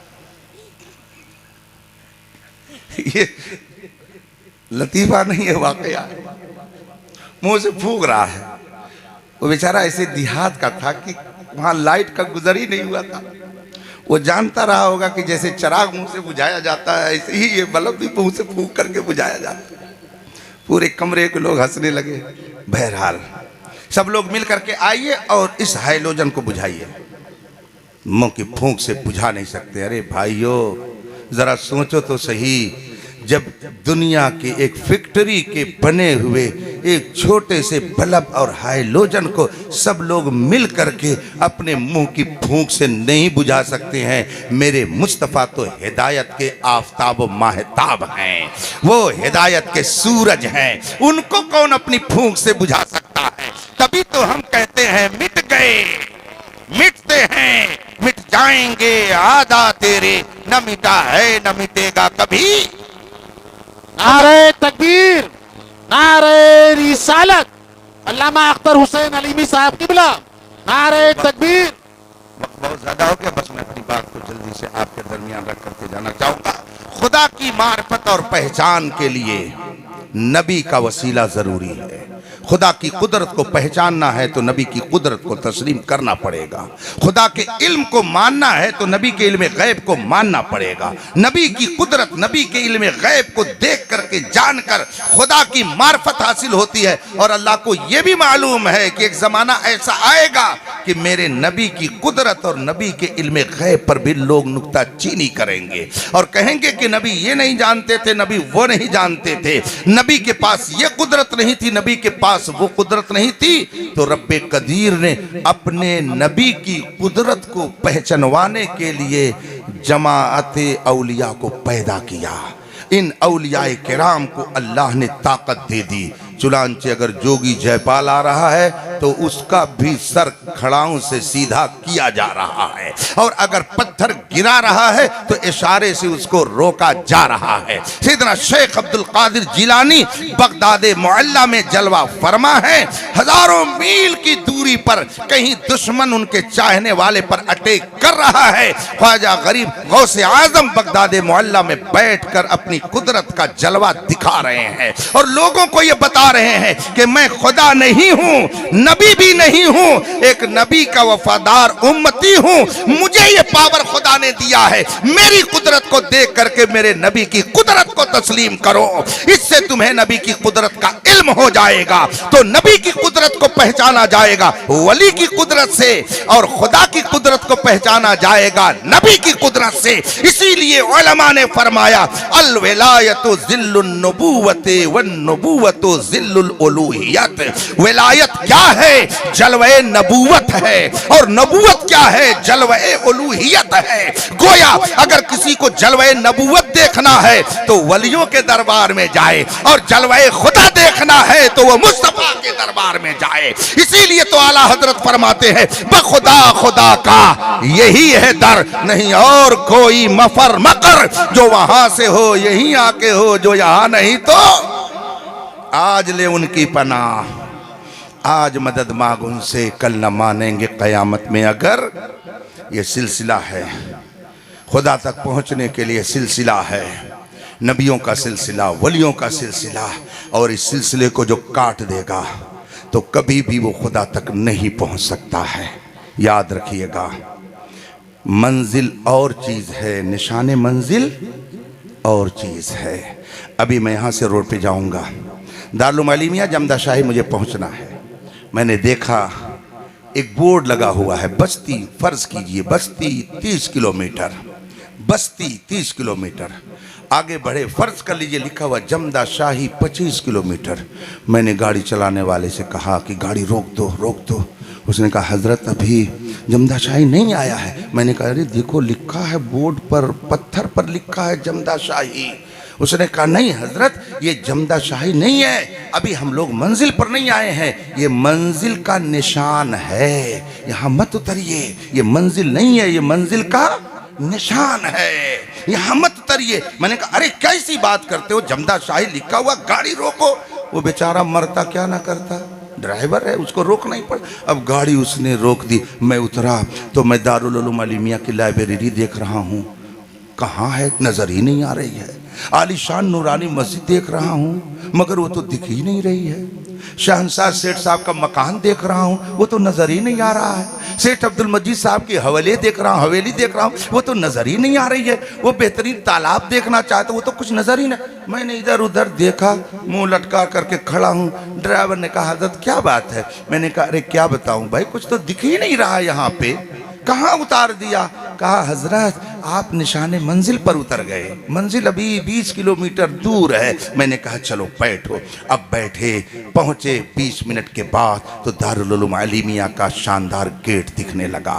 ये लतीफा नहीं है, वाकया है। मुंह से फूंक रहा है। वो बेचारा ऐसे देहात का था कि वहां लाइट का गुजर ही नहीं हुआ था। वो जानता रहा होगा कि जैसे चराग मुंह से बुझाया जाता है ऐसे ही ये बल्ब भी मुंह से फूंक करके बुझाया जाता है। पूरे कमरे के लोग हंसने लगे। बहरहाल सब लोग मिल करके आइए और इस हाइलोजन को बुझाइए। मुंह की फूंक से बुझा नहीं सकते। अरे भाइयों जरा सोचो तो सही, जब दुनिया के एक फैक्ट्री के बने हुए एक छोटे से बल्ब और हाइलोजन को सब लोग मिल करके अपने मुंह की फूंक से नहीं बुझा सकते हैं, मेरे मुस्तफ़ा तो हिदायत के आफताब व माहताब हैं, वो हिदायत के सूरज हैं, उनको कौन अपनी फूंक से बुझा सकता है। तभी तो हम कहते हैं मिट गए, मिटते हैं, मिट जाएंगे आदा तेरे, न मिटा है न मिटेगा कभी। नारे तकबीर, नारे रिसालत, अल्लामा अख्तर हुसैन अलीमी साहब किबला, नारे तकबीर। वक्त बहुत ज्यादा हो गया, बस मैं अपनी बात को जल्दी से आपके दरमियान रख करके जाना चाहूंगा। खुदा की मार्फत और पहचान के लिए नबी का वसीला जरूरी है। खुदा की कुदरत को पहचानना है तो नबी की कुदरत को तस्लीम करना पड़ेगा। खुदा के इल्म को मानना है तो नबी के इल्म गैब को मानना पड़ेगा। नबी की कुदरत, नबी के इल्म गैब को देख करके जानकर खुदा की मार्फत हासिल होती है। और अल्लाह को यह भी मालूम है कि एक ज़माना ऐसा आएगा कि मेरे नबी की कुदरत और नबी के इल्म गैब पर भी लोग नुक्ताचीनी करेंगे और कहेंगे कि नबी ये नहीं जानते थे, नबी वो नहीं जानते थे, नबी के पास ये कुदरत नहीं थी, नबी के पास वो कुदरत नहीं थी। तो रब्बे कदीर ने अपने नबी की कुदरत को पहचानवाने के लिए जमाअते औलिया को पैदा किया। इन औलिया किराम को अल्लाह ने ताकत दे दी। चुनांचे अगर जोगी जयपाल आ रहा है तो उसका भी सर खड़ाओं से सीधा किया जा रहा है, और अगर पत्थर गिरा रहा है तो इशारे से उसको रोका जा रहा है। सैयदना शेख अब्दुल कादिर जिलानी बगदाद मुअल्ला में जलवा फरमा है। हजारों मील की दूरी पर कहीं दुश्मन उनके चाहने वाले पर अटैक कर रहा है। ख्वाजा गरीब गौसे आजम बगदाद मुअल्ला में बैठकर अपनी कुदरत का जलवा दिखा रहे हैं और लोगों को यह बता रहे हैं कि मैं खुदा नहीं हूं, नबी भी नहीं हूं, एक नबी का वफादार उम्मती हूं। मुझे ये पावर खुदा ने दिया है, मेरी कुदरत को देख करके मेरे नबी की कुदरत को तस्लीम करो। इससे तुम्हें नबी की कुदरत का इल्म हो जाएगा, तो नबी की कुदरत को पहचाना जाएगा वली की कुदरत से, और खुदा की कुदरत को पहचाना जाएगा नबी की कुदरत से। इसीलिए उलमा ने फरमाया अल विलायतु जिल्लुन नबुव्वति वन नबुव्वतु जिल्लुल उलूहियत। विलायत क्या है? जलवे नबूवत है, और नबूवत क्या है? जलवे उलूहियत है। गोया अगर किसी को जलवे नबूवत देखना है तो वलियों के दरबार में जाए, और जलवे खुदा देखना है तो वो मुस्तफा के दरबार में जाए। इसीलिए तो आला हजरत फरमाते हैं बखुदा खुदा का यही है दर, नहीं और कोई मफर मकर, जो वहां से हो यहीं आके हो, जो यहां नहीं तो आज ले उनकी पनाह, आज मदद मांग उनसे, कल न मानेंगे कयामत में। अगर ये सिलसिला है, खुदा तक पहुंचने के लिए सिलसिला है, नबियों का सिलसिला, वलियों का सिलसिला, और इस सिलसिले को जो काट देगा तो कभी भी वो खुदा तक नहीं पहुंच सकता है। याद रखिएगा, मंजिल और चीज़ है, निशाने मंजिल और चीज़ है। अभी मैं यहाँ से रोड पे जाऊँगा, दारुल अलीमिया जमदा शाही मुझे पहुँचना है। मैंने देखा एक बोर्ड लगा हुआ है, बस्ती, फ़र्ज़ कीजिए बस्ती 30 किलोमीटर, बस्ती 30 किलोमीटर आगे बढ़े, फ़र्ज़ कर लीजिए लिखा हुआ जमदा शाही 25 किलोमीटर। मैंने गाड़ी चलाने वाले से कहा कि गाड़ी रोक दो, रोक दो। उसने कहा हज़रत अभी जमदा शाही नहीं आया है। मैंने कहा अरे देखो लिखा है बोर्ड पर, पत्थर पर लिखा है जमदा शाही। उसने कहा नहीं हज़रत ये जमदा शाही नहीं है, अभी हम लोग मंजिल पर नहीं आए हैं, ये मंजिल का निशान है, यहाँ मत उतरिए, ये मंजिल नहीं है, ये मंजिल का निशान है, यहाँ मत उतरिए। मैंने कहा अरे कैसी बात करते हो, जमदा शाही लिखा हुआ, गाड़ी रोको। वो बेचारा मरता क्या ना करता, ड्राइवर है, उसको रोकना ही पड़ा। अब गाड़ी उसने रोक दी, मैं उतरा तो मैं दारुल उलूम अलीमिया की लाइब्रेरी देख रहा हूँ, कहाँ है, नज़र ही नहीं आ रही है। आलीशान नूरानी मस्जिद देख रहा हूँ मगर वो तो दिख ही नहीं रही है। शहंशाह सेठ साहब का मकान देख रहा हूँ, वो तो नज़र ही नहीं आ रहा है। सेठ अब्दुल मजीद साहब की हवेली देख रहा हूँ, हवेली देख रहा हूँ, वो तो नज़र ही नहीं आ रही है। वो बेहतरीन तालाब देखना चाहते, वो तो कुछ नज़र ही नहीं। मैंने इधर उधर देखा, मुंह लटका करके खड़ा हूँ। ड्राइवर ने कहा हज़रत क्या बात है? मैंने कहा अरे क्या बताऊँ भाई, कुछ तो दिख ही नहीं रहा यहाँ पे, कहाँ उतार दिया? कहा हजरत आप निशाने मंजिल पर उतर गए, मंजिल अभी 20 किलोमीटर दूर है। मैंने कहा चलो बैठो। अब बैठे, पहुँचे 20 मिनट के बाद तो दारुल उलूम अलीमिया का शानदार गेट दिखने लगा,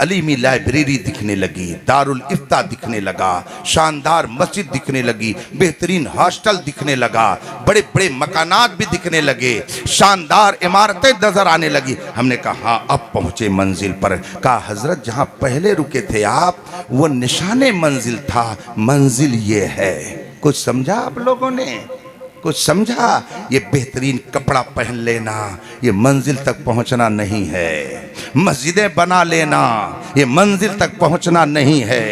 अलीमी लाइब्रेरी दिखने लगी, दारुल इफ्ता दिखने लगा, शानदार मस्जिद दिखने लगी, बेहतरीन हॉस्टल दिखने लगा, बड़े बड़े मकानात भी दिखने लगे, शानदार इमारतें नजर आने लगी। हमने कहा हाँ अब पहुँचे मंजिल पर। कहा हजरत जहाँ पहले रुके थे आप वो निशाने मंजिल था, मंजिल ये है। कुछ समझा आप लोगों ने? कुछ समझा? ये बेहतरीन कपड़ा पहन लेना ये मंजिल तक पहुंचना नहीं है, मस्जिदें बना लेना ये मंजिल तक पहुंचना नहीं है,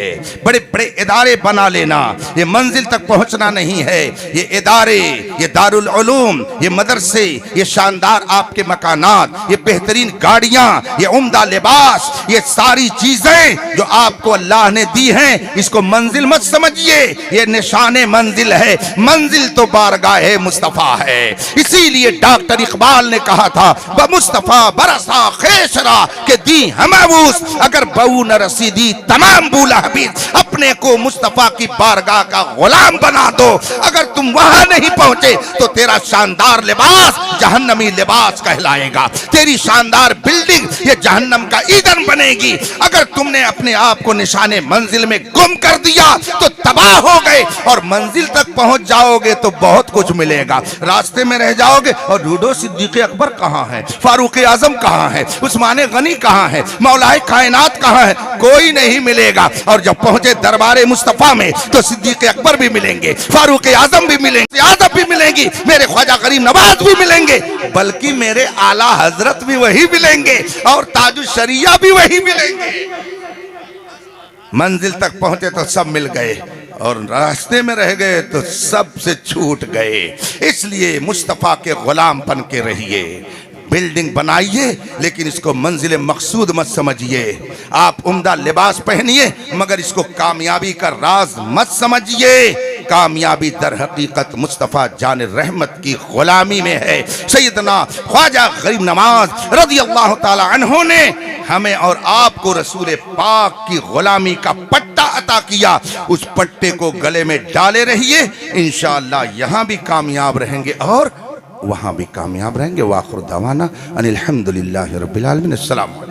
बड़े बड़े इदारे बना लेना ये मंजिल तक पहुंचना नहीं है। ये इदारे, ये दारुल उलूम, ये मदरसे, ये शानदार आपके मकानात, ये बेहतरीन गाड़ियां, ये उम्दा लिबास, ये सारी चीजें जो आपको अल्लाह ने दी हैं, इसको मंजिल मत समझिए, ये निशाने मंजिल है। मंजिल तो बारगाह है मुस्तफ़ा है। इसीलिए डॉक्टर इकबाल ने कहा था ब मुस्तफ़ा बरसा खेशरा के दी हमबूस, अगर बऊ न रसीदी तमाम बूला हबीब। अपने को मुस्तफ़ा की बारगाह का गुलाम बना दो। अगर तुम वहां नहीं पहुंचे तो तेरा शानदार लिबास जहन्नमी लिबास कहलाएगा, तेरी शानदार बिल्डिंग ये जहन्नम का ईंधन बनेगी। अगर तुमने अपने आप को निशाने मंजिल में गुम कर दिया तो तबाह हो गए, और मंजिल तक पहुंच जाओगे तो बहुत कुछ मिलेगा, रास्ते में रह जाओगे और ढूंढो सिद्दीक़ अकबर कहाँ है, फारूक आजम कहाँ है, उस्मान गनी कहाँ है, मौलाए कायनात कहाँ है, कोई नहीं मिलेगा। और जब पहुंचे दरबारे मुस्तफ़ा में तो सिद्दीक़ अकबर भी मिलेंगे, फारूक आजम भी मिलेंगे, आजम भी मिलेंगी, मेरे ख्वाजा गरीब नवाज भी मिलेंगे, बल्कि मेरे आला हजरत भी वही मिलेंगे और ताजुल शरिया भी वही मिलेंगे। मंजिल तक पहुंचे तो सब मिल गए और रास्ते में रह गए तो सब से छूट गए। इसलिए मुस्तफ़ा के गुलाम बन के रहिए। बिल्डिंग बनाइए लेकिन इसको मंजिल मकसूद मत समझिए। आप उम्दा लिबास पहनिए मगर इसको कामयाबी का राज मत समझिए। कामयाबी दर हकीकत मुस्तफ़ा जान रहमत की गुलामी में है। सैयदना ख्वाजा गरीब नवाज रज़ी अल्लाह ताला अन्हु ने हमें और आपको रसूल पाक की गुलामी का पट्टा अता किया। उस पट्टे को गले में डाले रहिए, इंशाअल्लाह यहाँ भी कामयाब रहेंगे और वहाँ भी कामयाब रहेंगे। वाखिर दवाना अनिल हम्दुलिल्लाहि रब्बिल आलमीन। अस्सलाम।